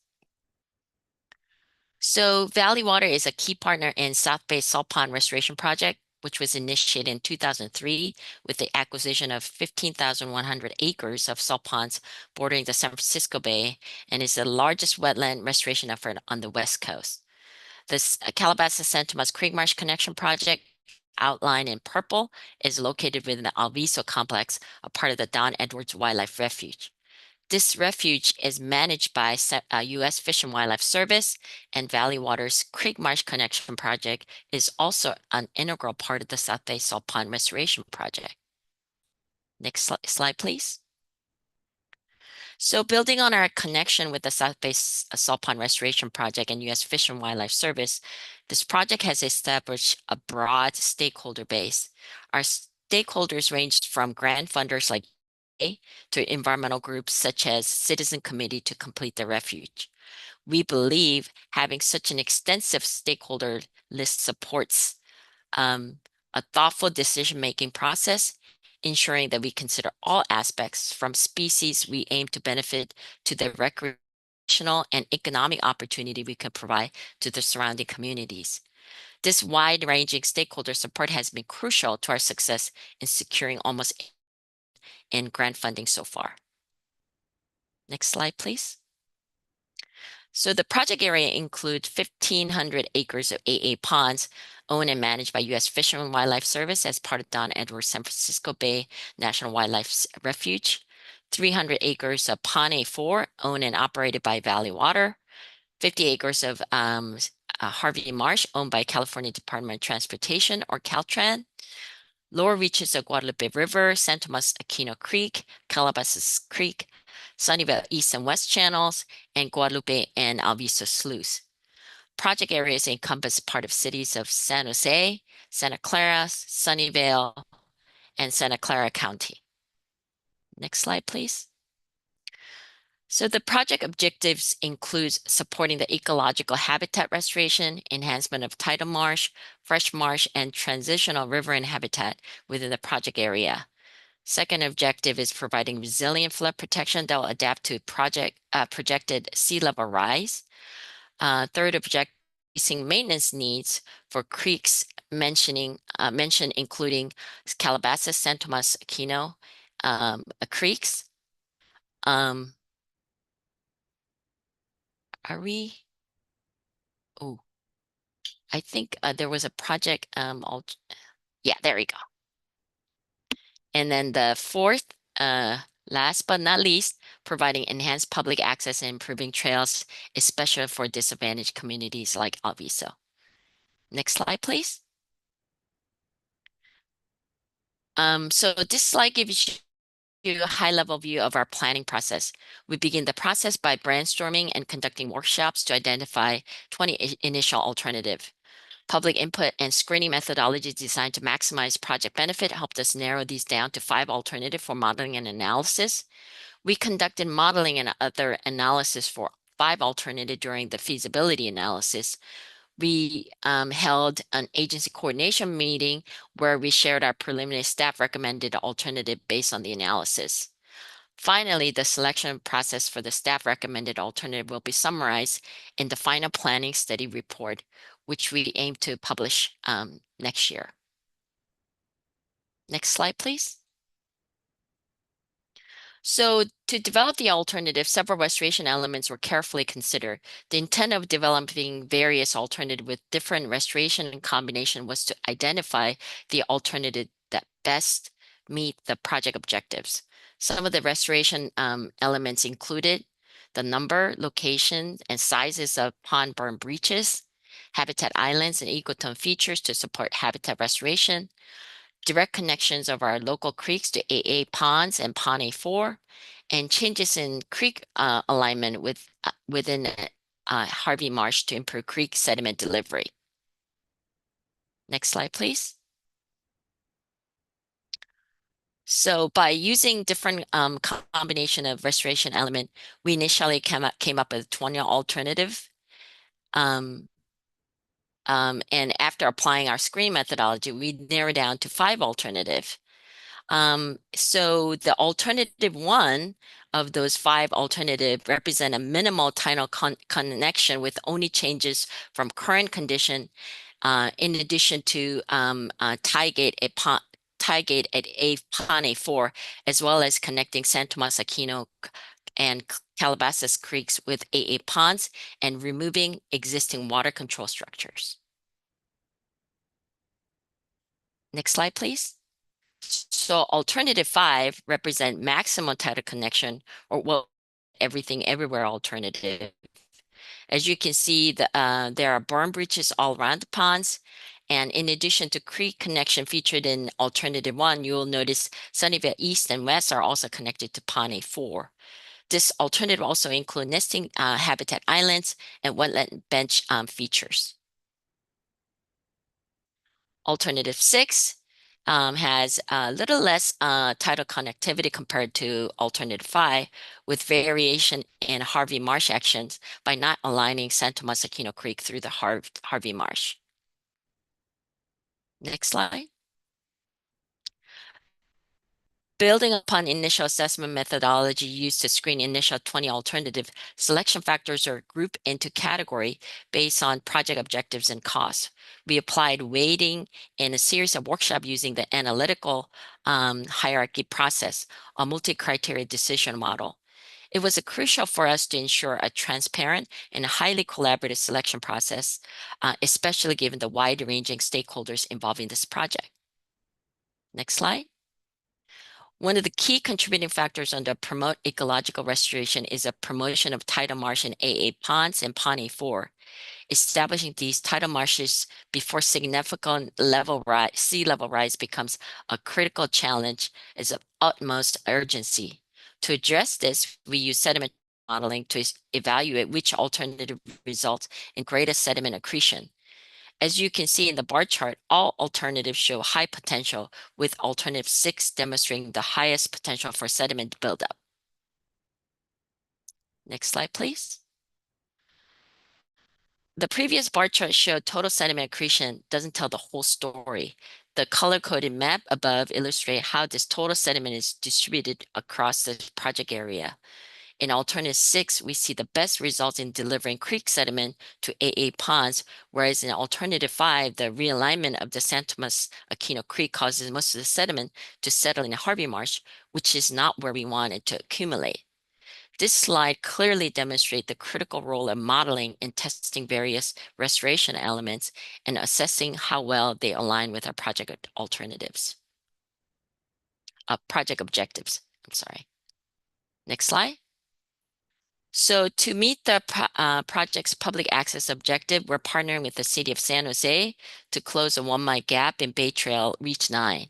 So Valley Water is a key partner in South Bay Salt Pond Restoration Project, which was initiated in 2003 with the acquisition of 15,100 acres of salt ponds bordering the San Francisco Bay and is the largest wetland restoration effort on the West Coast. This Calabasas San Tomas Creek Marsh Connection Project, outlined in purple, is located within the Alviso complex, a part of the Don Edwards Wildlife Refuge. This refuge is managed by U.S. Fish and Wildlife Service, and Valley Water's Creek Marsh Connection Project is also an integral part of the South Bay Salt Pond Restoration Project. Next slide, please. So building on our connection with the South Bay Salt Pond Restoration Project and U.S. Fish and Wildlife Service, this project has established a broad stakeholder base. Our stakeholders ranged from grant funders like to environmental groups such as Citizen Committee to complete the refuge. We believe having such an extensive stakeholder list supports a thoughtful decision-making process ensuring that we consider all aspects from species we aim to benefit to the recreational and economic opportunity we can provide to the surrounding communities. This wide-ranging stakeholder support has been crucial to our success in securing almost in grant funding so far. Next slide, please. So the project area includes 1,500 acres of AA ponds owned and managed by U.S. Fish and Wildlife Service as part of Don Edwards San Francisco Bay National Wildlife Refuge, 300 acres of Pond A4 owned and operated by Valley Water, 50 acres of Harvey Marsh owned by California Department of Transportation or Caltran, lower reaches of Guadalupe River, San Tomas Aquino Creek, Calabasas Creek, Sunnyvale East and West channels, and Guadalupe and Alviso Sluice. Project areas encompass part of cities of San Jose, Santa Clara, Sunnyvale, and Santa Clara County. Next slide, please. So the project objectives includes supporting the ecological habitat restoration, enhancement of tidal marsh, fresh marsh, and transitional riverine habitat within the project area. Second objective is providing resilient flood protection that will adapt to projected sea level rise. Third objective, increasing maintenance needs for creeks mentioned including Calabasas, San Tomas Aquino creeks. Are we? Oh, I think there was a project. Yeah, there we go. And then the fourth, last but not least, providing enhanced public access and improving trails, especially for disadvantaged communities like Alviso. Next slide, please. So this slide gives you a high-level view of our planning process. We begin the process by brainstorming and conducting workshops to identify 20 initial alternatives. Public input and screening methodologies designed to maximize project benefit helped us narrow these down to 5 alternatives for modeling and analysis. We conducted modeling and other analysis for 5 alternatives during the feasibility analysis. We held an agency coordination meeting where we shared our preliminary staff recommended alternative based on the analysis. Finally, the selection process for the staff recommended alternative will be summarized in the final planning study report, which we aim to publish next year. Next slide, please. So to develop the alternative, several restoration elements were carefully considered. The intent of developing various alternatives with different restoration and combination was to identify the alternative that best meet the project objectives. Some of the restoration elements included the number, location, and sizes of pond berm breaches, habitat islands and ecotone features to support habitat restoration, direct connections of our local creeks to AA ponds and Pond A4, and changes in creek alignment within Harvey Marsh to improve creek sediment delivery. Next slide, please. So by using different combination of restoration element, we initially came up with 20 alternative. And after applying our screen methodology, we narrowed down to 5 alternative. So the alternative 1 of those 5 alternative represent a minimal tidal connection with only changes from current condition, in addition to tie gate at Pond A4, as well as connecting San Tomas Aquino and Calabasas creeks with AA ponds and removing existing water control structures. Next slide, please. So alternative 5 represent maximum tidal connection, or well, everything everywhere alternative. As you can see, there are berm breaches all around the ponds. And in addition to creek connection featured in alternative 1, you will notice Sunnyvale East and West are also connected to Pond A4. This alternative also includes nesting habitat islands and wetland bench features. Alternative 6 has a little less tidal connectivity compared to alternative 5, with variation in Harvey Marsh actions by not aligning San Tomas Aquino Creek through the Harvey Marsh. Next slide. Building upon initial assessment methodology used to screen initial 20 alternative, selection factors are grouped into category based on project objectives and costs. We applied weighting in a series of workshops using the analytical hierarchy process, a multi-criteria decision model. It was crucial for us to ensure a transparent and highly collaborative selection process, especially given the wide-ranging stakeholders involved in this project. Next slide. One of the key contributing factors under promote ecological restoration is a promotion of tidal marsh in AA ponds and Pond A4. Establishing these tidal marshes before significant sea level rise becomes a critical challenge is of utmost urgency. To address this, we use sediment modeling to evaluate which alternative results in greatest sediment accretion. As you can see in the bar chart, all alternatives show high potential, with alternative 6 demonstrating the highest potential for sediment buildup. Next slide, please. The previous bar chart showed total sediment accretion doesn't tell the whole story. The color-coded map above illustrates how this total sediment is distributed across the project area. In alternative 6, we see the best results in delivering creek sediment to AA ponds, whereas in alternative 5, the realignment of the San Tomas Aquino Creek causes most of the sediment to settle in Harvey Marsh, which is not where we want it to accumulate. This slide clearly demonstrates the critical role of modeling and testing various restoration elements and assessing how well they align with our project alternatives. Project objectives, I'm sorry. Next slide. So to meet the project's public access objective, we're partnering with the City of San Jose to close a 1-mile gap in Bay Trail Reach 9.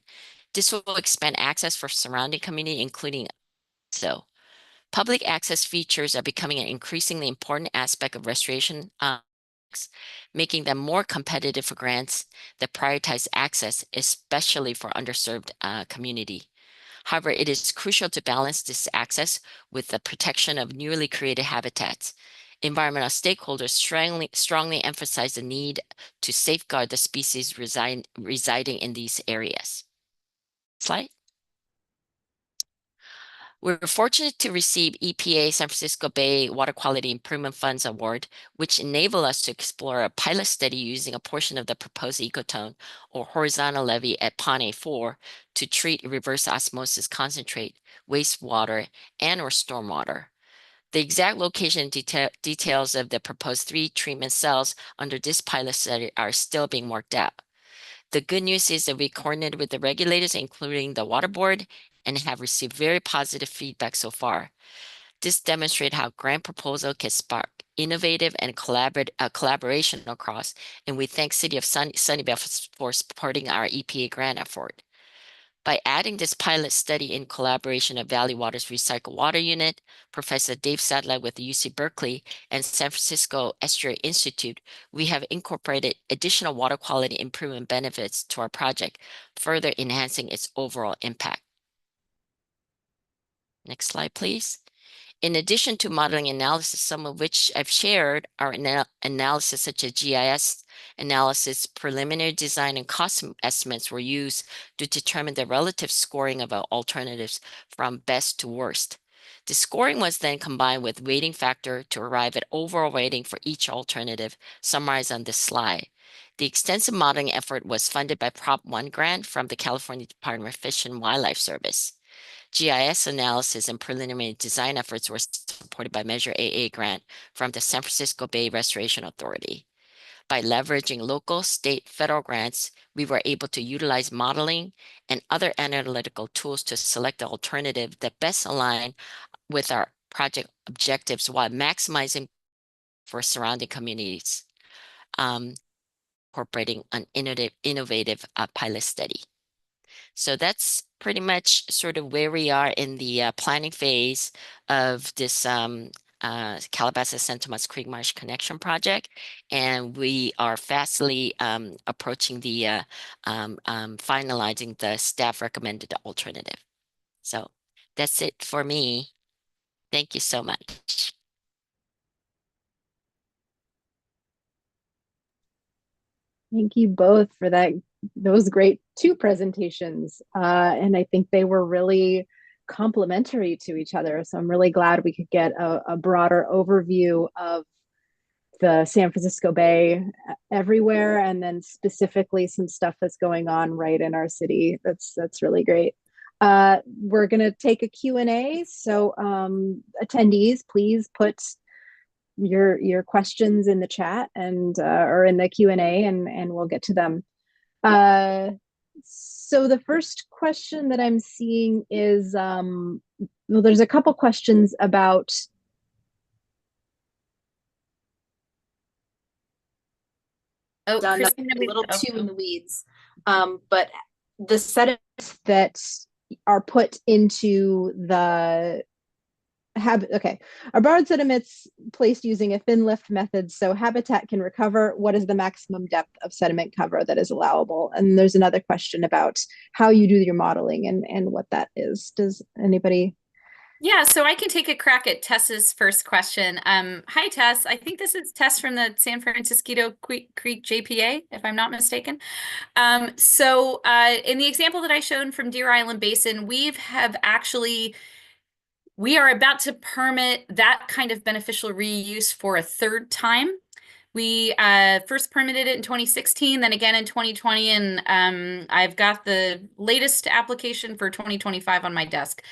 This will expand access for surrounding community, including public access features are becoming an increasingly important aspect of restoration, making them more competitive for grants that prioritize access, especially for underserved community. However, it is crucial to balance this access with the protection of newly created habitats. Environmental stakeholders strongly emphasize the need to safeguard the species residing in these areas. Slide. We're fortunate to receive EPA San Francisco Bay Water Quality Improvement Funds Award, which enable us to explore a pilot study using a portion of the proposed ecotone or horizontal levee at Pond A4 to treat reverse osmosis concentrate, wastewater, and or stormwater. The exact location and details of the proposed 3 treatment cells under this pilot study are still being worked out. The good news is that we coordinated with the regulators, including the Water Board, and have received very positive feedback so far. This demonstrates how grant proposal can spark innovative and collaboration across, and we thank City of Sunnyvale for supporting our EPA grant effort. By adding this pilot study in collaboration of Valley Water's Recycled Water Unit, Professor Dave Sadler with UC Berkeley, and San Francisco Estuary Institute, we have incorporated additional water quality improvement benefits to our project, further enhancing its overall impact. Next slide, please. In addition to modeling analysis, some of which I've shared, are analysis such as GIS analysis, preliminary design, and cost estimates were used to determine the relative scoring of our alternatives from best to worst. The scoring was then combined with weighting factor to arrive at overall rating for each alternative, summarized on this slide. The extensive modeling effort was funded by Prop 1 grant from the California Department of Fish and Wildlife Service. GIS analysis and preliminary design efforts were supported by Measure AA grant from the San Francisco Bay Restoration Authority. By leveraging local, state, federal grants, we were able to utilize modeling and other analytical tools to select the alternative that best align with our project objectives while maximizing for surrounding communities, incorporating an innovative pilot study. So that's pretty much sort of where we are in the planning phase of this Calabasas-San Tomas Creek Marsh Connection Project. And we are fastly approaching the finalizing the staff recommended alternative. So that's it for me. Thank you so much. Thank you both for that, those great two presentations, and I think they were really complementary to each other. So I'm really glad we could get a broader overview of the San Francisco Bay everywhere, and then specifically some stuff that's going on right in our city. That's really great. We're going to take a Q&A. So attendees, please put your questions in the chat and or in the Q&A, and we'll get to them. So the first question that I'm seeing is, well, there's a couple questions about done Christina, a little too in the weeds, but the sediments that are put into the are borrowed sediments placed using a thin lift method so habitat can recover? What is the maximum depth of sediment cover that is allowable? And there's another question about how you do your modeling and what that is. Does anybody? Yeah, so I can take a crack at Tess's first question. Hi, Tess. I think this is Tess from the San Francisco Creek JPA, if I'm not mistaken. So in the example that I showed from Deer Island Basin, we are about to permit that kind of beneficial reuse for a third time. We first permitted it in 2016, then again in 2020, and I've got the latest application for 2025 on my desk.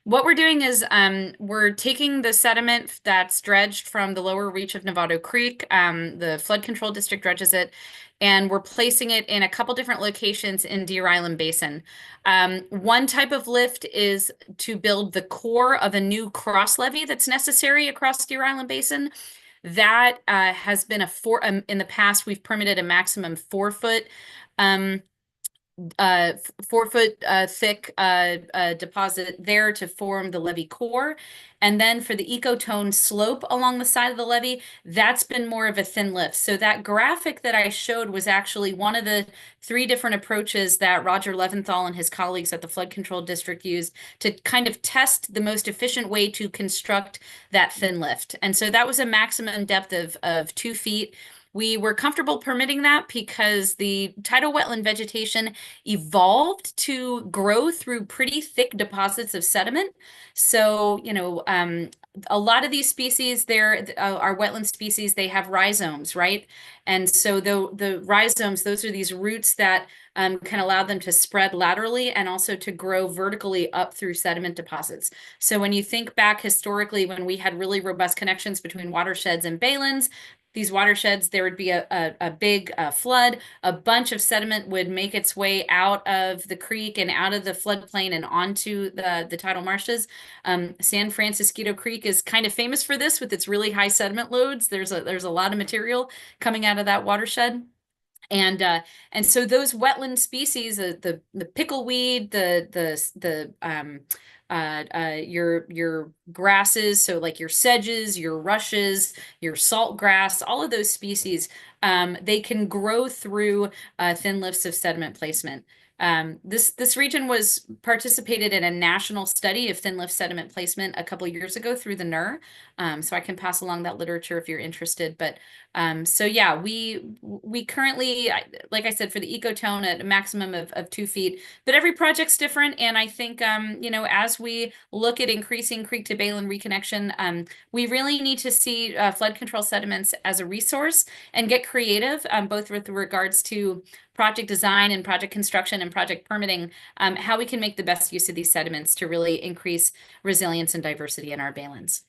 What we're doing is we're taking the sediment that's dredged from the lower reach of Novato Creek, the flood control district dredges it, and we're placing it in a couple different locations in Deer Island Basin. One type of lift is to build the core of a new cross levee that's necessary across Deer Island Basin. That has been in the past, we've permitted a maximum 4-foot 4-foot thick deposit there to form the levee core. And then for the ecotone slope along the side of the levee, that's been more of a thin lift. So that graphic that I showed was actually one of the 3 different approaches that Roger Leventhal and his colleagues at the Flood Control District used to kind of test the most efficient way to construct that thin lift. And so that was a maximum depth of 2 feet. We were comfortable permitting that because the tidal wetland vegetation evolved to grow through pretty thick deposits of sediment. So, a lot of these species, our wetland species, they have rhizomes, right? And so the rhizomes, those are these roots that can allow them to spread laterally and also to grow vertically up through sediment deposits. So when you think back historically, when we had really robust connections between watersheds and baylands, these watersheds, there would be a big flood, a bunch of sediment would make its way out of the creek and out of the floodplain and onto the tidal marshes. San Francisco Creek is kind of famous for this with its really high sediment loads. There's a lot of material coming out of that watershed. And so those wetland species, the pickleweed, your grasses, so like your sedges, your rushes, your salt grass, all of those species, they can grow through thin lifts of sediment placement. This region was participated in a national study of thin lift sediment placement a couple of years ago through the NER. So I can pass along that literature if you're interested. But so yeah, we currently, like I said, for the ecotone at a maximum of 2 feet, but every project's different. And I think, as we look at increasing creek to bayland reconnection, we really need to see flood control sediments as a resource and get creative, both with regards to project design and project construction and project permitting, how we can make the best use of these sediments to really increase resilience and diversity in our baylands.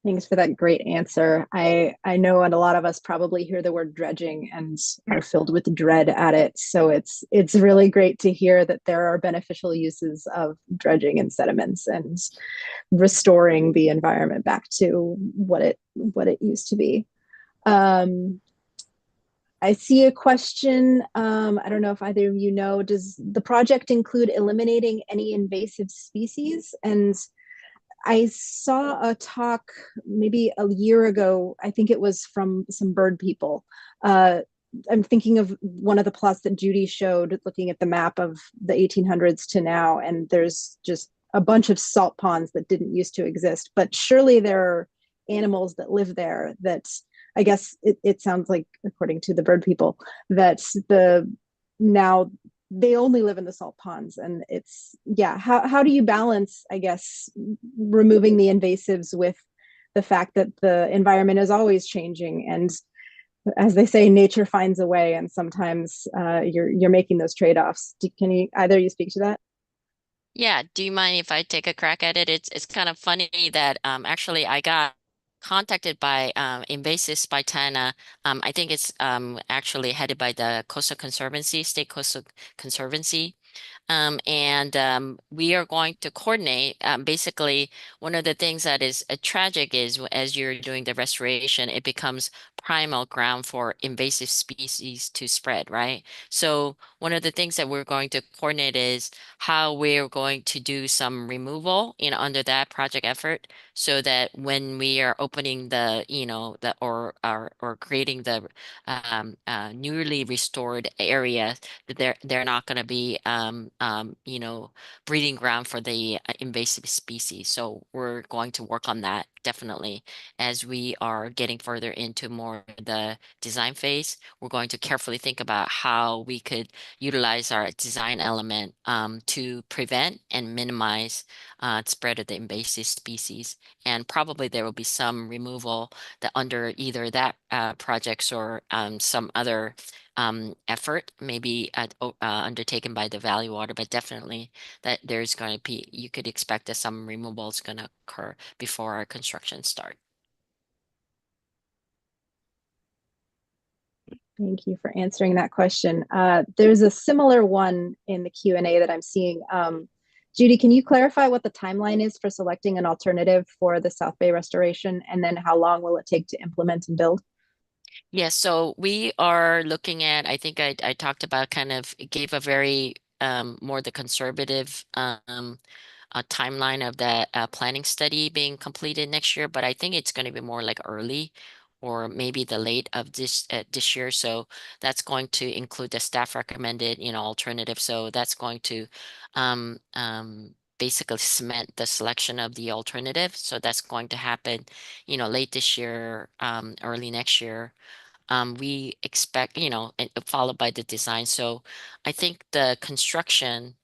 Thanks for that great answer. I know, and a lot of us probably hear the word dredging and are filled with dread at it. So it's really great to hear that there are beneficial uses of dredging and sediments and restoring the environment back to what it used to be. I see a question. I don't know if either of you know, does the project include eliminating any invasive species? And I saw a talk maybe a year ago, I think it was from some bird people. I'm thinking of one of the plots that Judy showed, looking at the map of the 1800s to now, and there's just a bunch of salt ponds that didn't used to exist. But surely there are animals that live there that I guess it sounds like, according to the bird people, that now they only live in the salt ponds, and it's, yeah, how do you balance, I guess, removing the invasives with the fact that the environment is always changing, and as they say, nature finds a way, and sometimes you're making those trade-offs. Can you, either of you, speak to that? Yeah, do you mind if I take a crack at it? It's kind of funny that actually I got contacted by invasive spitana. I think it's actually headed by the Coastal Conservancy, State Coastal Conservancy. And we are going to coordinate. Basically, one of the things that is tragic is as you're doing the restoration, it becomes primal ground for invasive species to spread, right? So one of the things that we're going to coordinate is how we're going to do some removal, under that project effort, so that when we are opening the, the or creating the newly restored area, that they're not going to be breeding ground for the invasive species. So we're going to work on that definitely as we are getting further into more the design phase. We're going to carefully think about how we could utilize our design element to prevent and minimize spread of the invasive species. And probably there will be some removal that under either that projects or some other effort maybe undertaken by the Valley Water, but definitely that there's going to be, you could expect that some removal is going to occur before our construction start. Thank you for answering that question. There's a similar one in the Q&A that I'm seeing. Judy, can you clarify what the timeline is for selecting an alternative for the South Bay restoration, and then how long will it take to implement and build? Yes, so we are looking at, I think I talked about, kind of gave a very more the conservative timeline of that planning study being completed next year, but I think it's going to be more like early or maybe the late of this year. So that's going to include the staff recommended, alternative. So that's going to basically cement the selection of the alternative. So that's going to happen, late this year, early next year. We expect, followed by the design. So I think the construction,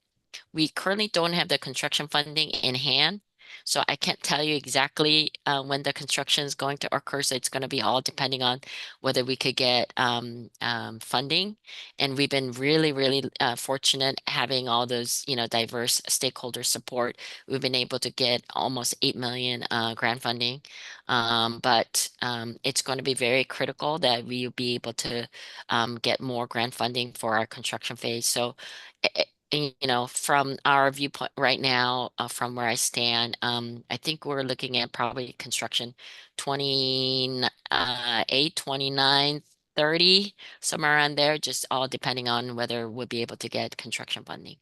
we currently don't have the construction funding in hand, so I can't tell you exactly when the construction is going to occur. So it's going to be all depending on whether we could get funding. And we've been really, really fortunate having all those, diverse stakeholder support. We've been able to get almost 8 million grant funding. But it's going to be very critical that we will be able to get more grant funding for our construction phase. So from our viewpoint right now, from where I stand, I think we're looking at probably construction 28, 29, 30, somewhere around there, just all depending on whether we'll be able to get construction funding.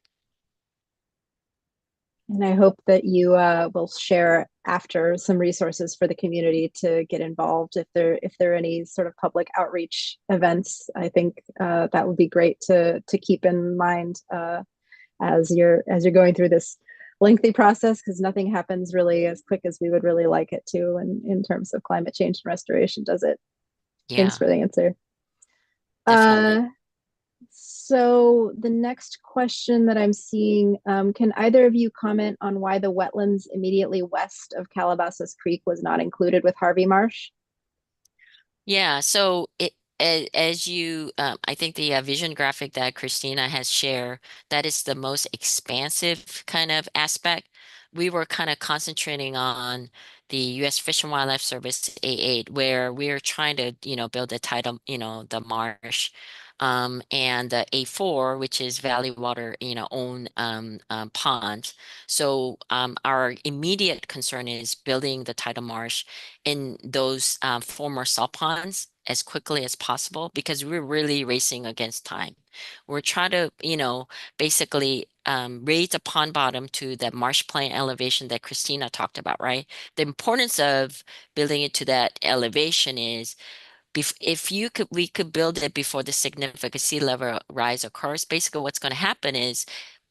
And I hope that you will share after some resources for the community to get involved if there are any sort of public outreach events. I think that would be great to keep in mind as you're going through this lengthy process, because nothing happens really as quick as we would really like it to in terms of climate change and restoration, does it? Thanks Yeah, for the answer. definitely. So the next question that I'm seeing, can either of you comment on why the wetlands immediately west of Calabasas Creek was not included with Harvey Marsh? Yeah, so as you, I think the vision graphic that Christina has shared, that is the most expansive kind of aspect. We were kind of concentrating on the U.S. Fish and Wildlife Service A8, where we're trying to, build a tidal, the marsh, and the A4, which is Valley Water, own ponds. So our immediate concern is building the tidal marsh in those former salt ponds as quickly as possible, because we're really racing against time. We're trying to, basically raise the pond bottom to the marsh plain elevation that Christina talked about, right? The importance of building it to that elevation is if we could build it before the significant sea level rise occurs. Basically, what's going to happen is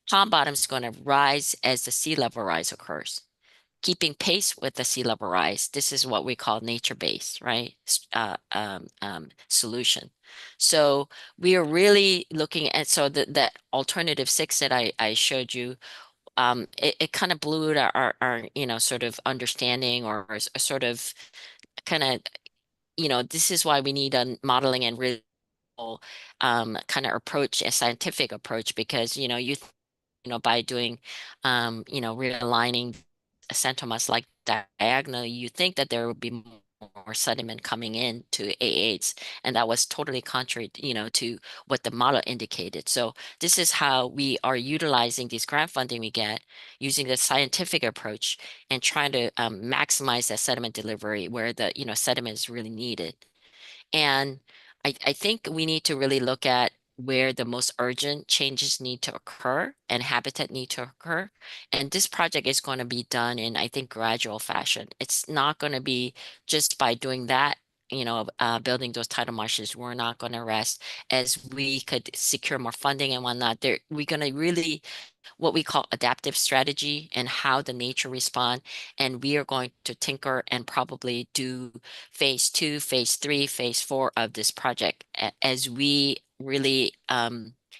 pond bottom is going to rise as the sea level rise occurs. keeping pace with the sea level rise. This is what we call nature-based, right? Solution. So we are really looking at, so that alternative six that I showed you, it kind of blew our, sort of understanding, or a sort of kind of, this is why we need a modeling and real kind of approach, a scientific approach, because, by doing, realigning centromas like diagonally, you think that there would be more sediment coming in to A8s, and that was totally contrary, to what the model indicated. So this is how we are utilizing these grant funding we get, using the scientific approach and trying to maximize that sediment delivery where the, sediment is really needed. And I think we need to really look at where the most urgent changes need to occur and habitat need to occur. And this project is going to be done in, I think, gradual fashion. It's not going to be just by doing that, building those tidal marshes. We're not going to rest as we could secure more funding and whatnot. We're going to really what we call adaptive strategy and how the nature respond. And we are going to tinker and probably do phase two, phase three, phase four of this project as we really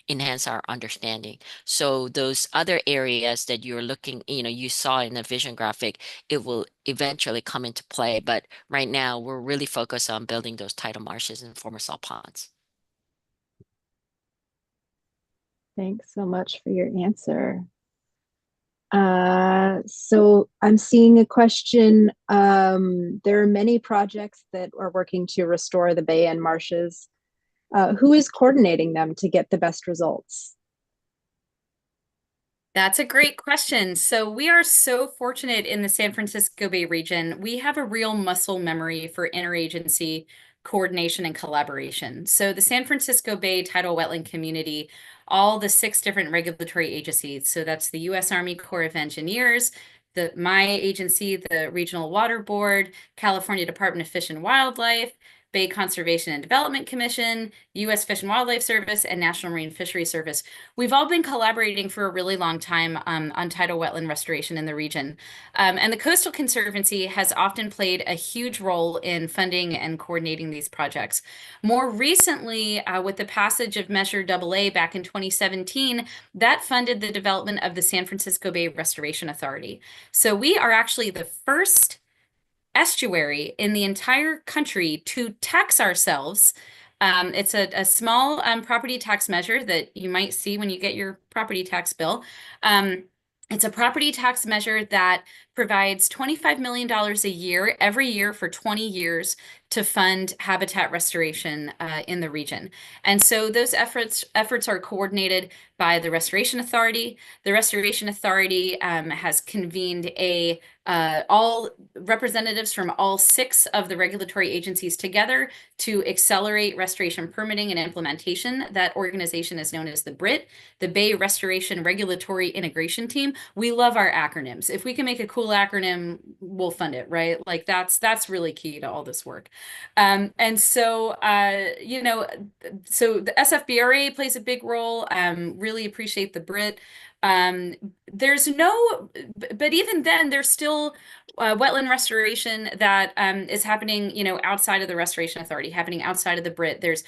enhance our understanding. So those other areas that you're looking, you saw in the vision graphic, it will eventually come into play. But right now, we're really focused on building those tidal marshes and former salt ponds. Thanks so much for your answer. So I'm seeing a question. There are many projects that are working to restore the bay and marshes. Who is coordinating them to get the best results? That's a great question. So we are so fortunate in the San Francisco Bay region. We have a real muscle memory for interagency coordination and collaboration. So the San Francisco Bay Tidal Wetland Community, all the 6 different regulatory agencies. So that's the U.S. Army Corps of Engineers, my agency, the Regional Water Board, California Department of Fish and Wildlife, Bay Conservation and Development Commission, U.S. Fish and Wildlife Service, and National Marine Fisheries Service. We've all been collaborating for a really long time on tidal wetland restoration in the region. And the Coastal Conservancy has often played a huge role in funding and coordinating these projects. More recently, with the passage of Measure AA back in 2017, that funded the development of the San Francisco Bay Restoration Authority. So we are actually the first estuary in the entire country to tax ourselves. It's a small property tax measure that you might see when you get your property tax bill. It's a property tax measure that provides $25 million a year, every year for 20 years to fund habitat restoration in the region. And so those efforts are coordinated by the Restoration Authority. The Restoration Authority has convened all representatives from all 6 of the regulatory agencies together to accelerate restoration permitting and implementation. That organization is known as the BRIT, the Bay Restoration Regulatory Integration Team. We love our acronyms. If we can make a cool acronym, we'll fund it, right? Like that's really key to all this work. And so, so the SFBRA plays a big role. Really appreciate the BRIT. There's no, but even then, there's still wetland restoration that is happening, outside of the Restoration Authority, happening outside of the BRIT. There's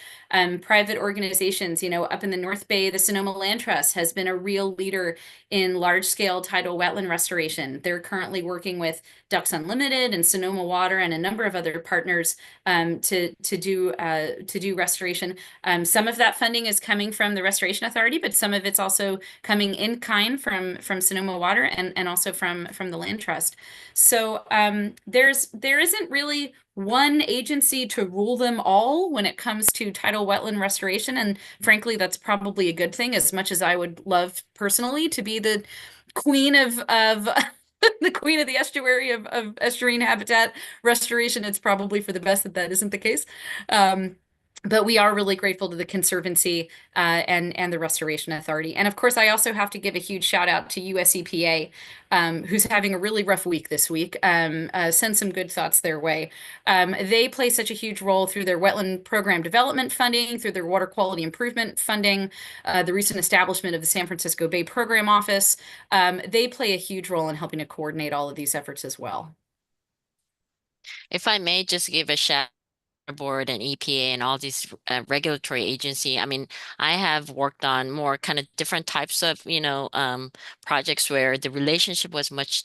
private organizations, up in the North Bay, the Sonoma Land Trust has been a real leader in large-scale tidal wetland restoration. They're currently working with Ducks Unlimited and Sonoma Water and a number of other partners to do restoration. Some of that funding is coming from the Restoration Authority, but some of it's also coming in kind from Sonoma Water and also from the Land Trust. So there isn't really one agency to rule them all when it comes to tidal wetland restoration. And frankly, that's probably a good thing, as much as I would love personally to be the queen of the queen of the estuary of estuarine habitat restoration. It's probably for the best that isn't the case. But we are really grateful to the Conservancy and the Restoration Authority. And of course, I also have to give a huge shout out to US EPA, who's having a really rough week this week. Send some good thoughts their way. They play such a huge role through their wetland program development funding, through their water quality improvement funding, the recent establishment of the San Francisco Bay Program Office. They play a huge role in helping to coordinate all of these efforts as well. If I may just give a shout board and EPA and all these regulatory agency. I mean, I have worked on more kind of different types of, projects where the relationship was much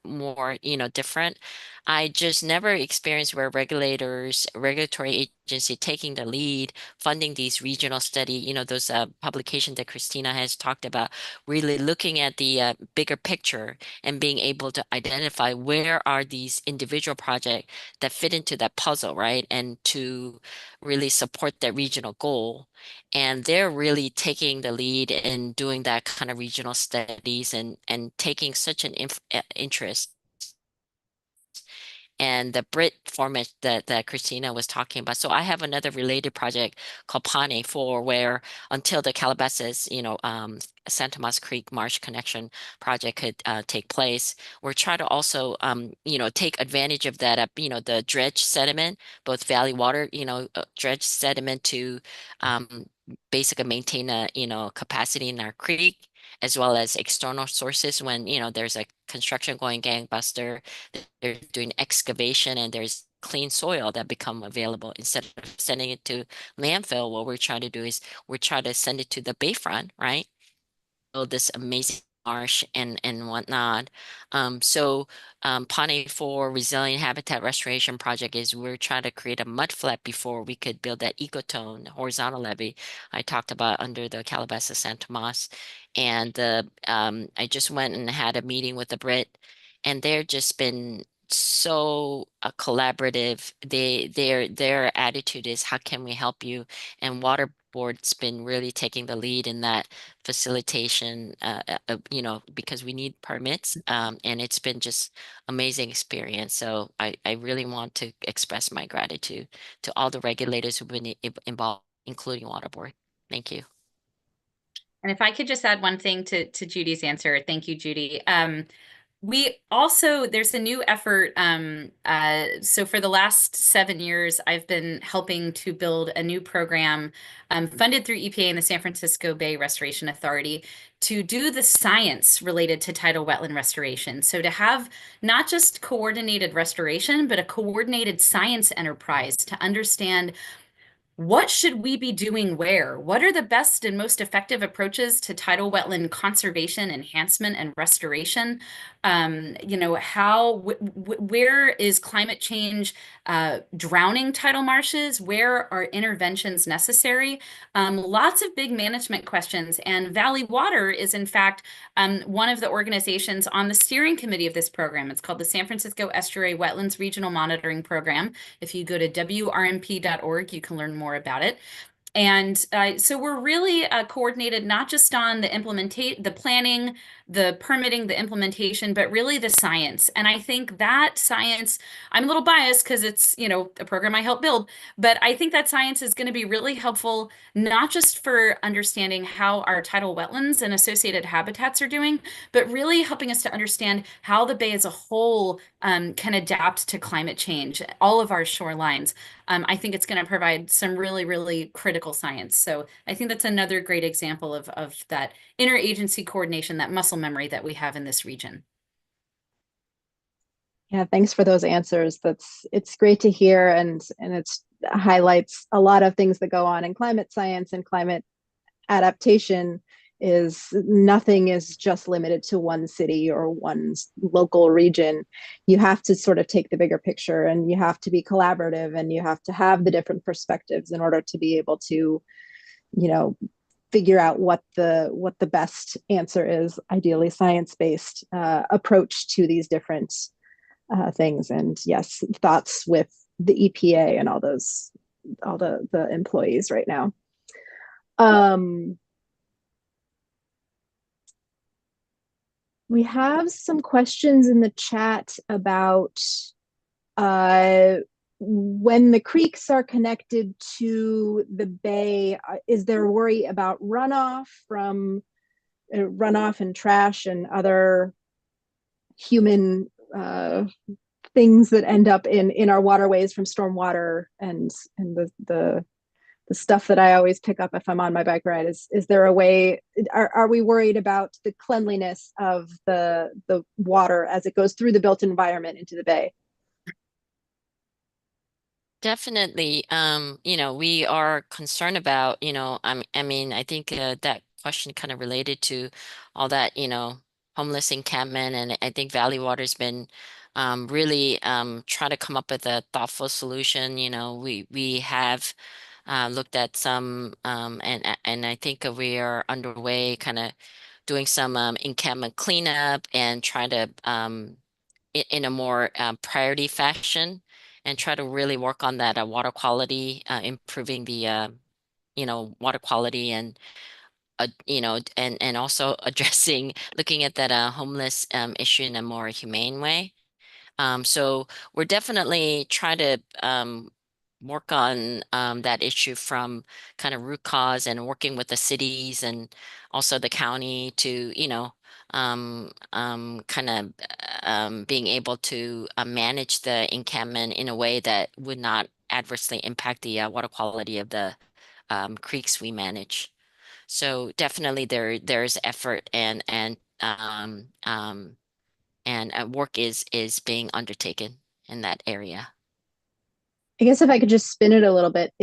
more, different. I just never experienced where regulatory agency taking the lead, funding these regional study, those publications that Christina has talked about, really looking at the bigger picture and being able to identify where are these individual projects that fit into that puzzle, right? And to really support that regional goal. And they're really taking the lead in doing that kind of regional studies and taking such an interest. And the Brit format that Christina was talking about. So I have another related project called Pane 4, where until the Calabasas, Santa Tomas Creek Marsh Connection project could take place, we're trying to also, take advantage of that, the dredge sediment, both valley water, dredge sediment to basically maintain a, capacity in our creek, as well as external sources when, there's a construction going gangbuster, they're doing excavation and there's clean soil that become available. Instead of sending it to landfill, what we're trying to do is we're trying to send it to the bayfront, right? Build this amazing marsh and whatnot. Pawnee 4 Resilient Habitat Restoration Project is we're trying to create a mud flat before we could build that ecotone horizontal levee I talked about under the Calabasas San Tomas. And I just went and had a meeting with the Brit, and they're just been so collaborative. Their attitude is, how can we help you? And Water Board's been really taking the lead in that facilitation, because we need permits, and it's been just amazing experience. So I really want to express my gratitude to all the regulators who've been involved, including Water Board. Thank you. And if I could just add one thing to Judy's answer, thank you, Judy. We also, there's a new effort. So for the last 7 years, I've been helping to build a new program funded through EPA and the San Francisco Bay Restoration Authority to do the science related to tidal wetland restoration. So to have not just coordinated restoration, but a coordinated science enterprise to understand what should we be doing where? What are the best and most effective approaches to tidal wetland conservation, enhancement, and restoration? Where is climate change drowning tidal marshes? Where are interventions necessary? Lots of big management questions. And Valley Water is, in fact, one of the organizations on the steering committee of this program. It's called the San Francisco Estuary Wetlands Regional Monitoring Program. If you go to wrmp.org, you can learn more about it. And so we're really coordinated not just on the planning, the permitting, the implementation, but really the science. And I think that science, I'm a little biased because it's, a program I helped build, but I think that science is going to be really helpful, not just for understanding how our tidal wetlands and associated habitats are doing, but really helping us to understand how the bay as a whole can adapt to climate change, all of our shorelines. I think it's going to provide some really, really critical science. So I think that's another great example of that interagency coordination, that muscle memory that we have in this region. Yeah, thanks for those answers. It's great to hear, and it highlights a lot of things that go on in climate science and climate adaptation. Is nothing is just limited to one city or one local region. You have to sort of take the bigger picture, and you have to be collaborative, and you have to have the different perspectives in order to be able to, figure out what the best answer is, ideally science-based approach to these different things. And yes, thoughts with the EPA and all the employees right now. We have some questions in the chat about when the creeks are connected to the bay, is there worry about runoff from runoff and trash and other human things that end up in our waterways from stormwater and the stuff that I always pick up if I'm on my bike ride? Is there a way, are we worried about the cleanliness of the water as it goes through the built environment into the bay? Definitely, we are concerned about, I mean, I think that question kind of related to all that, homeless encampment, and I think Valley Water's been really trying to come up with a thoughtful solution. We have looked at some, and I think we are underway, kind of doing some encampment cleanup and trying to in a more priority fashion and try to really work on that water quality, improving the water quality and and also addressing looking at that homeless issue in a more humane way. So we're definitely trying to work on that issue from kind of root cause and working with the cities and also the county to, kind of being able to manage the encampment in a way that would not adversely impact the water quality of the creeks we manage. So definitely there's effort and work is being undertaken in that area. I guess if I could just spin it a little bit,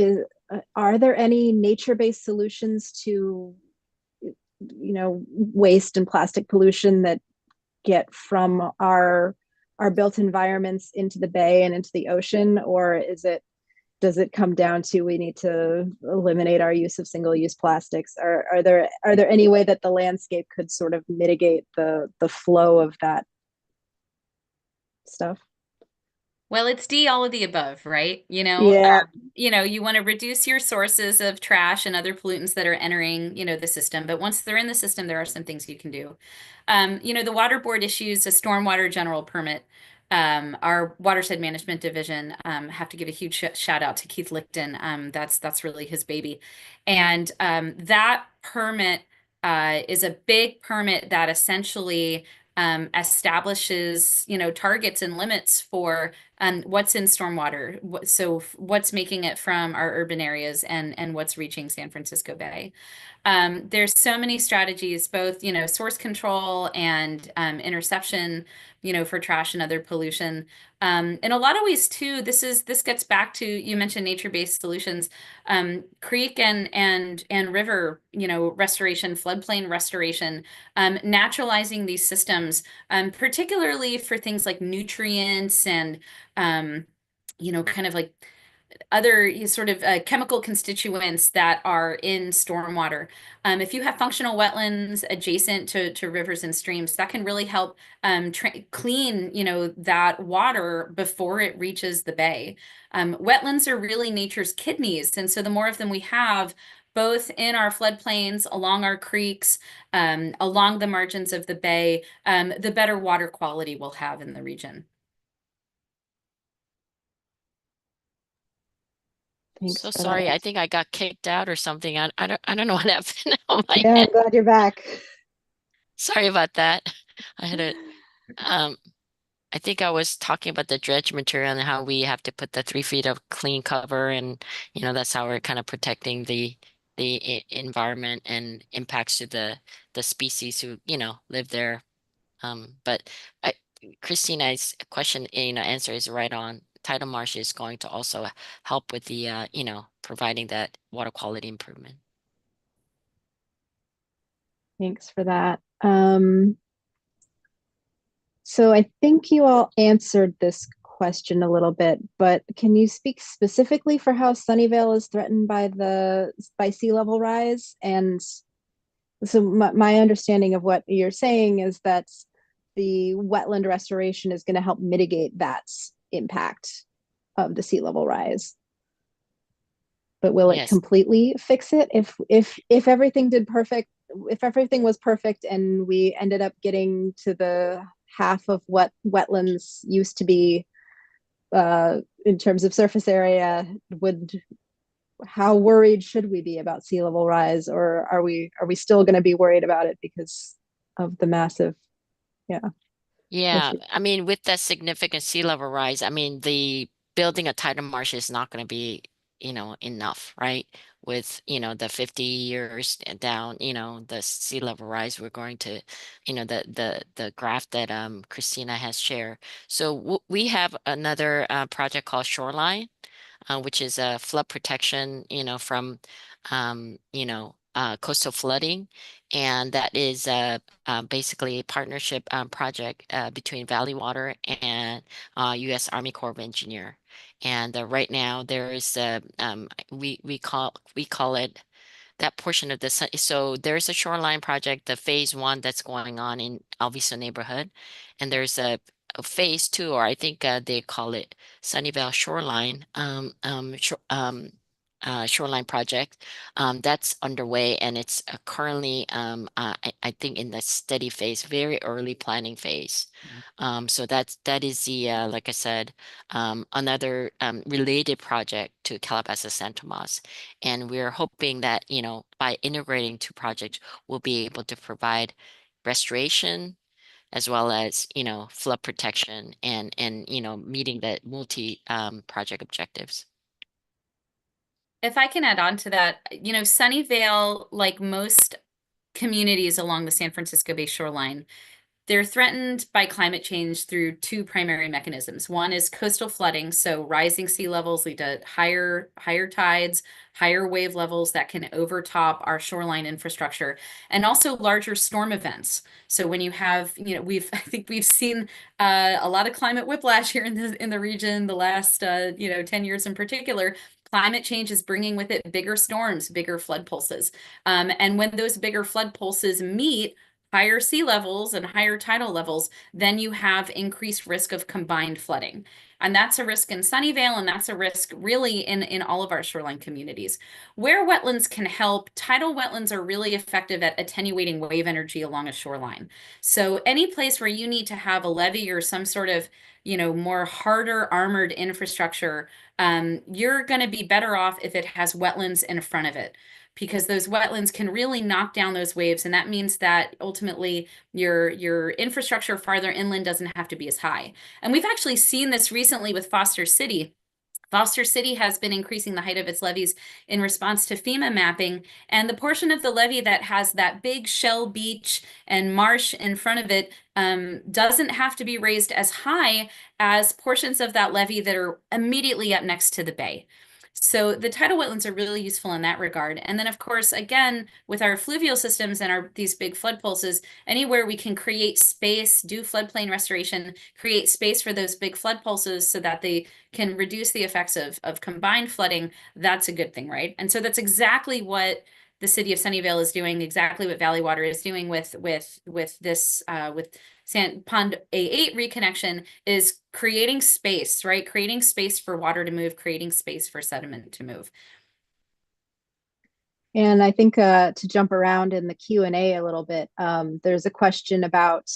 are there any nature-based solutions to, waste and plastic pollution that get from our built environments into the bay and into the ocean, or does it come down to we need to eliminate our use of single-use plastics? Are there any way that the landscape could sort of mitigate the flow of that stuff? Well, it's D, all of the above, right? Yeah. You want to reduce your sources of trash and other pollutants that are entering, the system. But once they're in the system, there are some things you can do. The water board issues a stormwater general permit. Our watershed management division have to give a huge shout out to Keith Lichten. That's really his baby, and that permit is a big permit that essentially establishes, targets and limits for what's in stormwater. So what's making it from our urban areas and what's reaching San Francisco Bay. There's so many strategies, both, source control and interception, for trash and other pollution. In a lot of ways too, this gets back to, you mentioned nature-based solutions, creek and river, restoration, floodplain restoration, naturalizing these systems, particularly for things like nutrients and kind of like other sort of chemical constituents that are in stormwater. If you have functional wetlands adjacent to rivers and streams, that can really help clean, that water before it reaches the bay. Wetlands are really nature's kidneys, and so the more of them we have, both in our floodplains, along our creeks, along the margins of the bay, the better water quality we'll have in the region. Thanks So for sorry, that. I think I got kicked out or something. I don't know what happened on my Yeah, end. I'm glad you're back. Sorry about that. I had a um I think I was talking about the dredge material and how we have to put the 3 feet of clean cover, and that's how we're kind of protecting the environment and impacts to the species who live there. But I, Christina's question, answer is right on. Tidal marsh is going to also help with the providing that water quality improvement. Thanks for that. So I think you all answered this question a little bit, but can you speak specifically for how Sunnyvale is threatened by sea level rise? And so my understanding of what you're saying is that the wetland restoration is going to help mitigate that impact of the sea level rise. But will it Yes. completely fix it if everything if everything was perfect and we ended up getting to the half of what wetlands used to be in terms of surface area, how worried should we be about sea level rise, or are we still going to be worried about it because of the massive, yeah, Yeah, issue? I mean, with that significant sea level rise, I mean, the building a tidal marsh is not going to be, enough, right? With, the 50 years down, the sea level rise, we're going to, the graph that Christina has shared. So we have another project called Shoreline, which is a flood protection, from, coastal flooding. And that is basically a partnership project between Valley Water and U.S. Army Corps of Engineer. And right now there is we call it that portion of the so there's a shoreline project, the phase one that's going on in Alviso neighborhood, and there's a phase two, or I think they call it Sunnyvale Shoreline shoreline project that's underway, and it's currently I think in the steady phase, very early planning phase. So that is the like I said, another related project to Calabasas San Tomas. And we're hoping that, by integrating two projects, we'll be able to provide restoration as well as, flood protection and meeting the multi project objectives. If I can add on to that, Sunnyvale, like most communities along the San Francisco Bay shoreline, they're threatened by climate change through two primary mechanisms. One is coastal flooding, so rising sea levels lead to higher tides, higher wave levels that can overtop our shoreline infrastructure, and also larger storm events. So when you have, I think we've seen a lot of climate whiplash here in the region the last 10 years in particular. Climate change is bringing with it bigger storms, bigger flood pulses. And when those bigger flood pulses meet higher sea levels and higher tidal levels, then you have increased risk of combined flooding. And that's a risk in Sunnyvale, and that's a risk really in all of our shoreline communities. Where wetlands can help, tidal wetlands are really effective at attenuating wave energy along a shoreline. So any place where you need to have a levee or some sort of more harder armored infrastructure, you're going to be better off if it has wetlands in front of it, because those wetlands can really knock down those waves. And that means that ultimately your infrastructure farther inland doesn't have to be as high. And we've actually seen this recently with Foster City. Foster City has been increasing the height of its levees in response to FEMA mapping, and the portion of the levee that has that big shell beach and marsh in front of it doesn't have to be raised as high as portions of that levee that are immediately up next to the bay. So the tidal wetlands are really useful in that regard. And then, of course, again, with our fluvial systems and these big flood pulses, anywhere we can create space, do floodplain restoration, create space for those big flood pulses so that they can reduce the effects of combined flooding, that's a good thing, right? And so that's exactly what the city of Sunnyvale is doing, exactly what Valley Water is doing with this with Pond A8 reconnection, is creating space, right? Creating space for water to move, creating space for sediment to move. And I think to jump around in the Q&A a little bit, there's a question about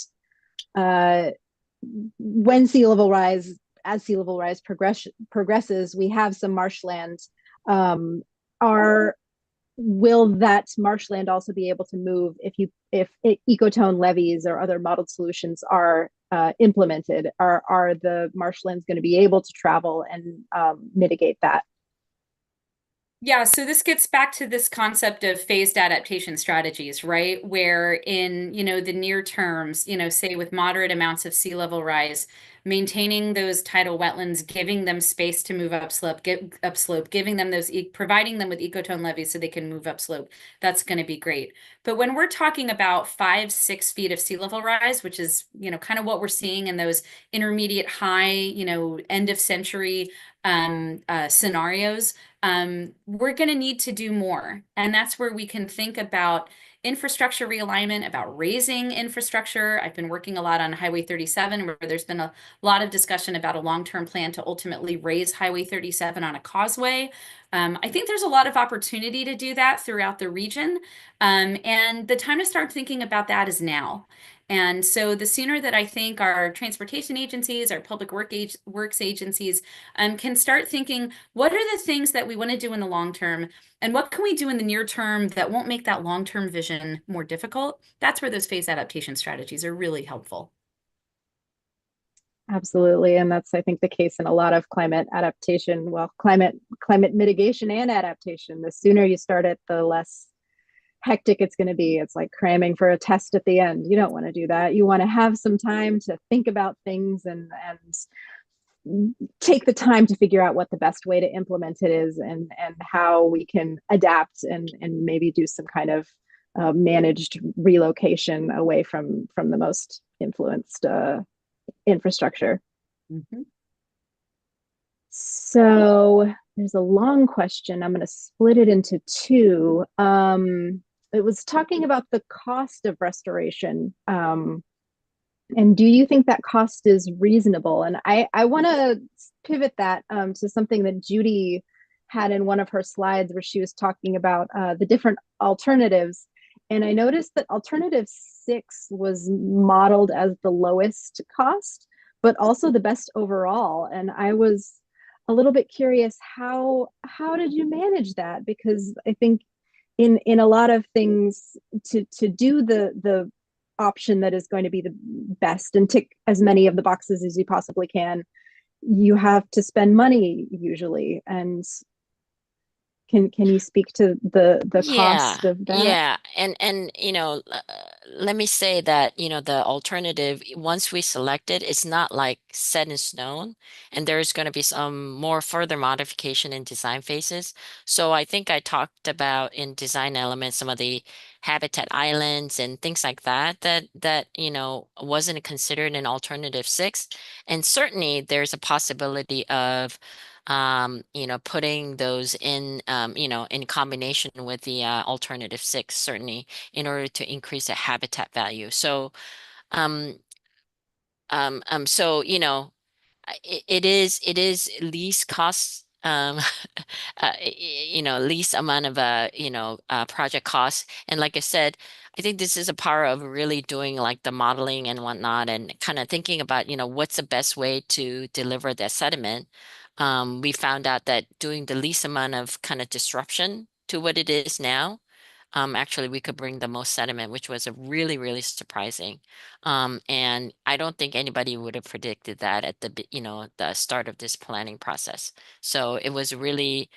when sea level rise, as sea level rise progresses, we have some marshland. Will that marshland also be able to move if ecotone levees or other modeled solutions are implemented? Are the marshlands going to be able to travel and mitigate that? Yeah, so this gets back to this concept of phased adaptation strategies, right? Where in, the near terms, say with moderate amounts of sea level rise, maintaining those tidal wetlands, giving them space to move upslope, giving them providing them with ecotone levees so they can move upslope. That's going to be great. But when we're talking about 5-6 feet of sea level rise, which is, kind of what we're seeing in those intermediate high, end of century scenarios, we're going to need to do more. And that's where we can think about infrastructure realignment, about raising infrastructure. I've been working a lot on Highway 37, where there's been a lot of discussion about a long-term plan to ultimately raise Highway 37 on a causeway. I think there's a lot of opportunity to do that throughout the region. And the time to start thinking about that is now. And so the sooner that I think our transportation agencies, our public works agencies can start thinking, what are the things that we want to do in the long term? And what can we do in the near term that won't make that long-term vision more difficult? That's where those phase adaptation strategies are really helpful. Absolutely. And that's, I think, the case in a lot of climate adaptation. Well, climate mitigation and adaptation. The sooner you start it, the less hectic it's going to be. It's like cramming for a test at the end. You don't want to do that. You want to have some time to think about things and take the time to figure out what the best way to implement it is, and how we can adapt and maybe do some kind of managed relocation away from the most influenced infrastructure. Mm-hmm. So there's a long question. I'm going to split it into two. It was talking about the cost of restoration. And do you think that cost is reasonable? And I want to pivot that to something that Judy had in one of her slides where she was talking about the different alternatives. And I noticed that alternative 6 was modeled as the lowest cost, but also the best overall. And I was a little bit curious, how did you manage that? Because I think in a lot of things, to do the option that is going to be the best and tick as many of the boxes as you possibly can, you have to spend money usually. And can you speak to the Yeah, cost of that? yeah. And let me say that, the alternative, once we select it, it's not like set in stone, and there's going to be some more further modification in design phases. So I think I talked about in design elements some of the habitat islands and things like that wasn't considered in alternative 6. And certainly there's a possibility of putting those in combination with the alternative 6, certainly in order to increase the habitat value. So, um, so, it is least cost, least amount of project costs. And like I said, I think this is a power of really doing like the modeling and whatnot, and kind of thinking about what's the best way to deliver that sediment. We found out that doing the least amount of kind of disruption to what it is now, actually we could bring the most sediment, which was a really, really surprising. And I don't think anybody would have predicted that at the start of this planning process. So it was really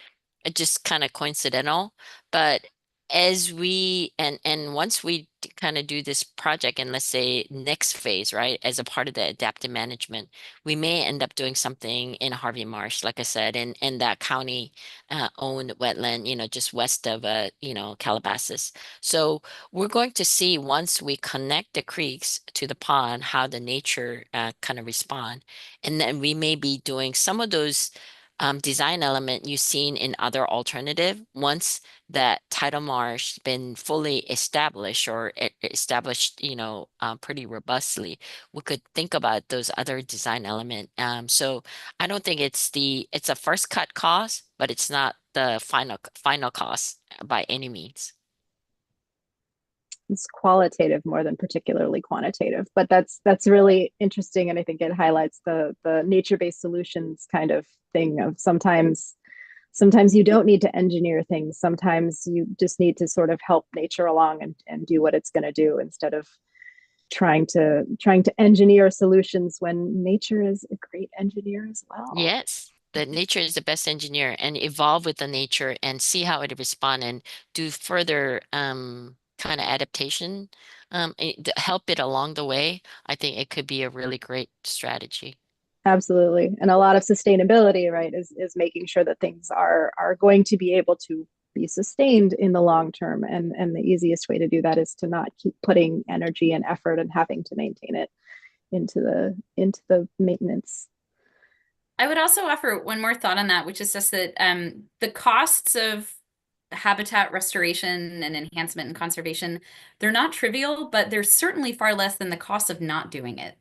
just kind of coincidental. But as we and once we kind of do this project, and let's say next phase, right, as a part of the adaptive management, we may end up doing something in Harvey Marsh, like I said, in that county owned wetland, just west of Calabasas. So we're going to see, once we connect the creeks to the pond, how the nature kind of respond. And then we may be doing some of those design element you've seen in other alternative. Once that tidal marsh been fully established, or established, pretty robustly, we could think about those other design element. So I don't think it's a first cut cost, but it's not the final cost by any means. It's qualitative more than particularly quantitative, but that's really interesting. And I think it highlights the nature-based solutions kind of thing of sometimes you don't need to engineer things. Sometimes you just need to sort of help nature along and do what it's going to do, instead of trying to engineer solutions when nature is a great engineer as well. Yes, the nature is the best engineer, and evolve with the nature and see how it respond, and do further kind of adaptation, help it along the way. I think it could be a really great strategy. Absolutely. And a lot of sustainability, right, is making sure that things are going to be able to be sustained in the long term. And the easiest way to do that is to not keep putting energy and effort and having to maintain it into the maintenance. I would also offer one more thought on that, which is just that the costs of habitat restoration and enhancement and conservation, they're not trivial, but they're certainly far less than the cost of not doing it.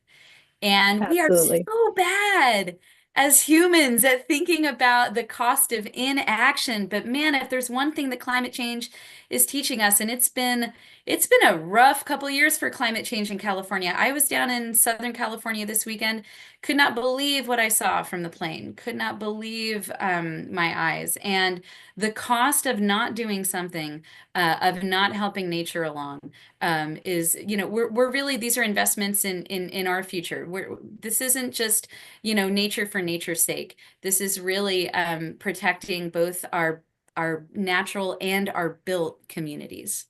And we are Absolutely. so bad as humans at thinking about the cost of inaction. But man, if there's one thing that climate change is teaching us. And it's been a rough couple years for climate change in California. I was down in Southern California this weekend, could not believe what I saw from the plane, could not believe my eyes. And the cost of not doing something, of not helping nature along, is, we're really, these are investments in our future. This isn't just, nature for nature's sake. This is really protecting both our natural and our built communities.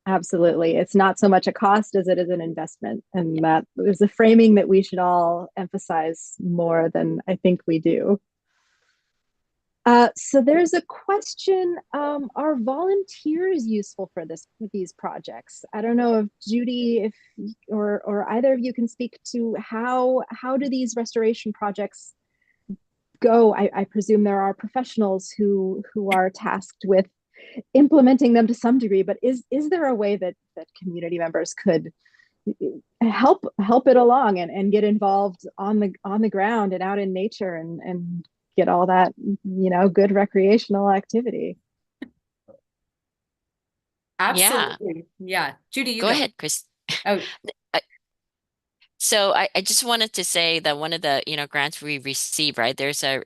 Absolutely. It's not so much a cost as it is an investment. And that is a framing that we should all emphasize more than I think we do. So there's a question, are volunteers useful for these projects? I don't know if Judy, if or either of you can speak to how do these restoration projects go? I presume there are professionals who are tasked with implementing them to some degree, but is there a way that community members could help it along and get involved on the ground and out in nature and get all that, good recreational activity? Absolutely. Yeah. Judy, you Go go. ahead, Chris. Oh, So I just wanted to say that one of the grants we receive, right? There's a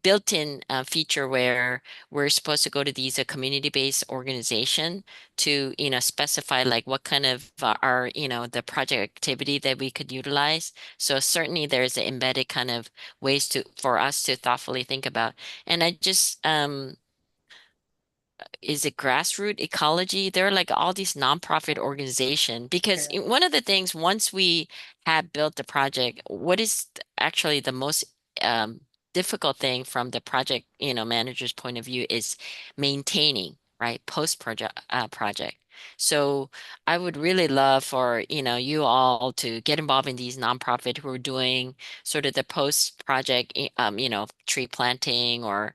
built-in feature where we're supposed to go to these community-based organization to specify like what kind of our the project activity that we could utilize. So certainly there's embedded kind of ways for us to thoughtfully think about. And I just is it grassroots ecology? There are like all these nonprofit organization because sure. one of the things once we have built the project, what is actually the most um, difficult thing from the project manager's point of view is maintaining, right, post project. So I would really love for you all to get involved in these nonprofit who are doing sort of the post project tree planting or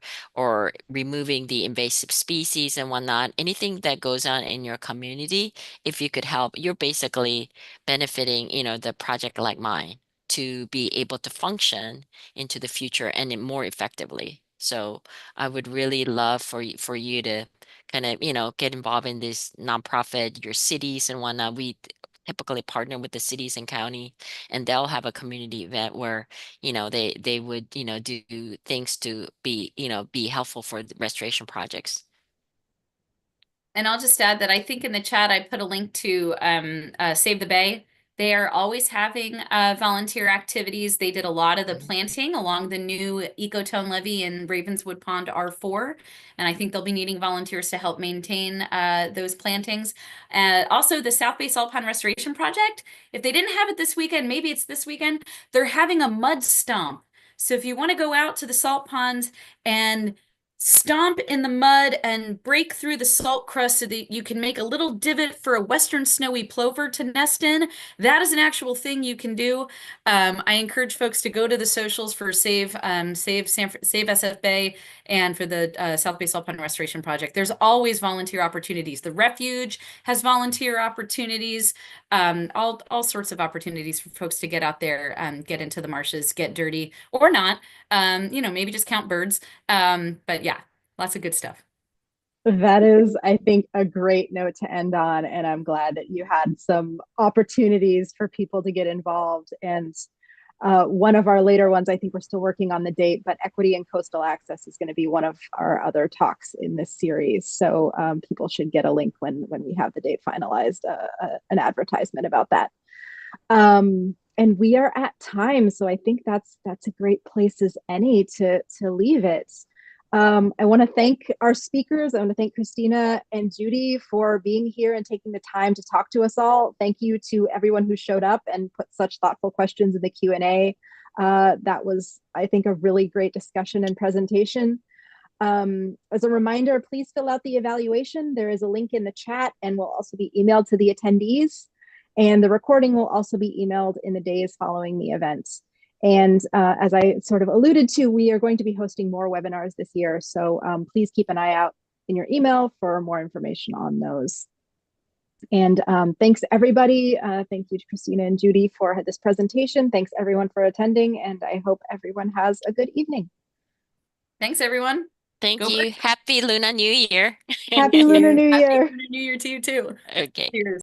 removing the invasive species and whatnot, anything that goes on in your community, if you could help, you're basically benefiting, the project like mine to be able to function into the future and more effectively. So I would really love for you to kind of, get involved in this nonprofit, your cities and whatnot. We typically partner with the cities and county, and they'll have a community event where they would do things to be helpful for the restoration projects. And I'll just add that I think in the chat I put a link to Save the Bay. They are always having volunteer activities. They did a lot of the planting along the new ecotone levee in Ravenswood Pond R4, and I think they'll be needing volunteers to help maintain those plantings. Also, the South Bay Salt Pond Restoration Project, if they didn't have it this weekend, maybe it's this weekend, they're having a mud stomp. So if you want to go out to the salt ponds and stomp in the mud and break through the salt crust so that you can make a little divot for a western snowy plover to nest in. That is an actual thing you can do. I encourage folks to go to the socials for Save SF Bay and for the South Bay Salt Pond Restoration Project. There's always volunteer opportunities. The Refuge has volunteer opportunities, all sorts of opportunities for folks to get out there, get into the marshes, get dirty or not. Maybe just count birds. But yeah, lots of good stuff. That is, I think, a great note to end on. And I'm glad that you had some opportunities for people to get involved. And one of our later ones, I think we're still working on the date, but equity and coastal access is going to be one of our other talks in this series. So people should get a link when we have the date finalized, an advertisement about that. And we are at time, so I think that's a great place as any to leave it. I want to thank our speakers. I want to thank Christina and Judy for being here and taking the time to talk to us all. Thank you to everyone who showed up and put such thoughtful questions in the Q&A. That was, I think, a really great discussion and presentation. As a reminder, please fill out the evaluation. There is a link in the chat and will also be emailed to the attendees. And the recording will also be emailed in the days following the event. And as I sort of alluded to, we are going to be hosting more webinars this year. So please keep an eye out in your email for more information on those. And thanks everybody. Thank you to Christina and Judy for this presentation. Thanks everyone for attending. And I hope everyone has a good evening. Thanks, everyone. Thank Go for you. it. Happy Lunar New Year. Happy Okay. Lunar New Happy Year. Lunar New Year to you too. Okay. Cheers.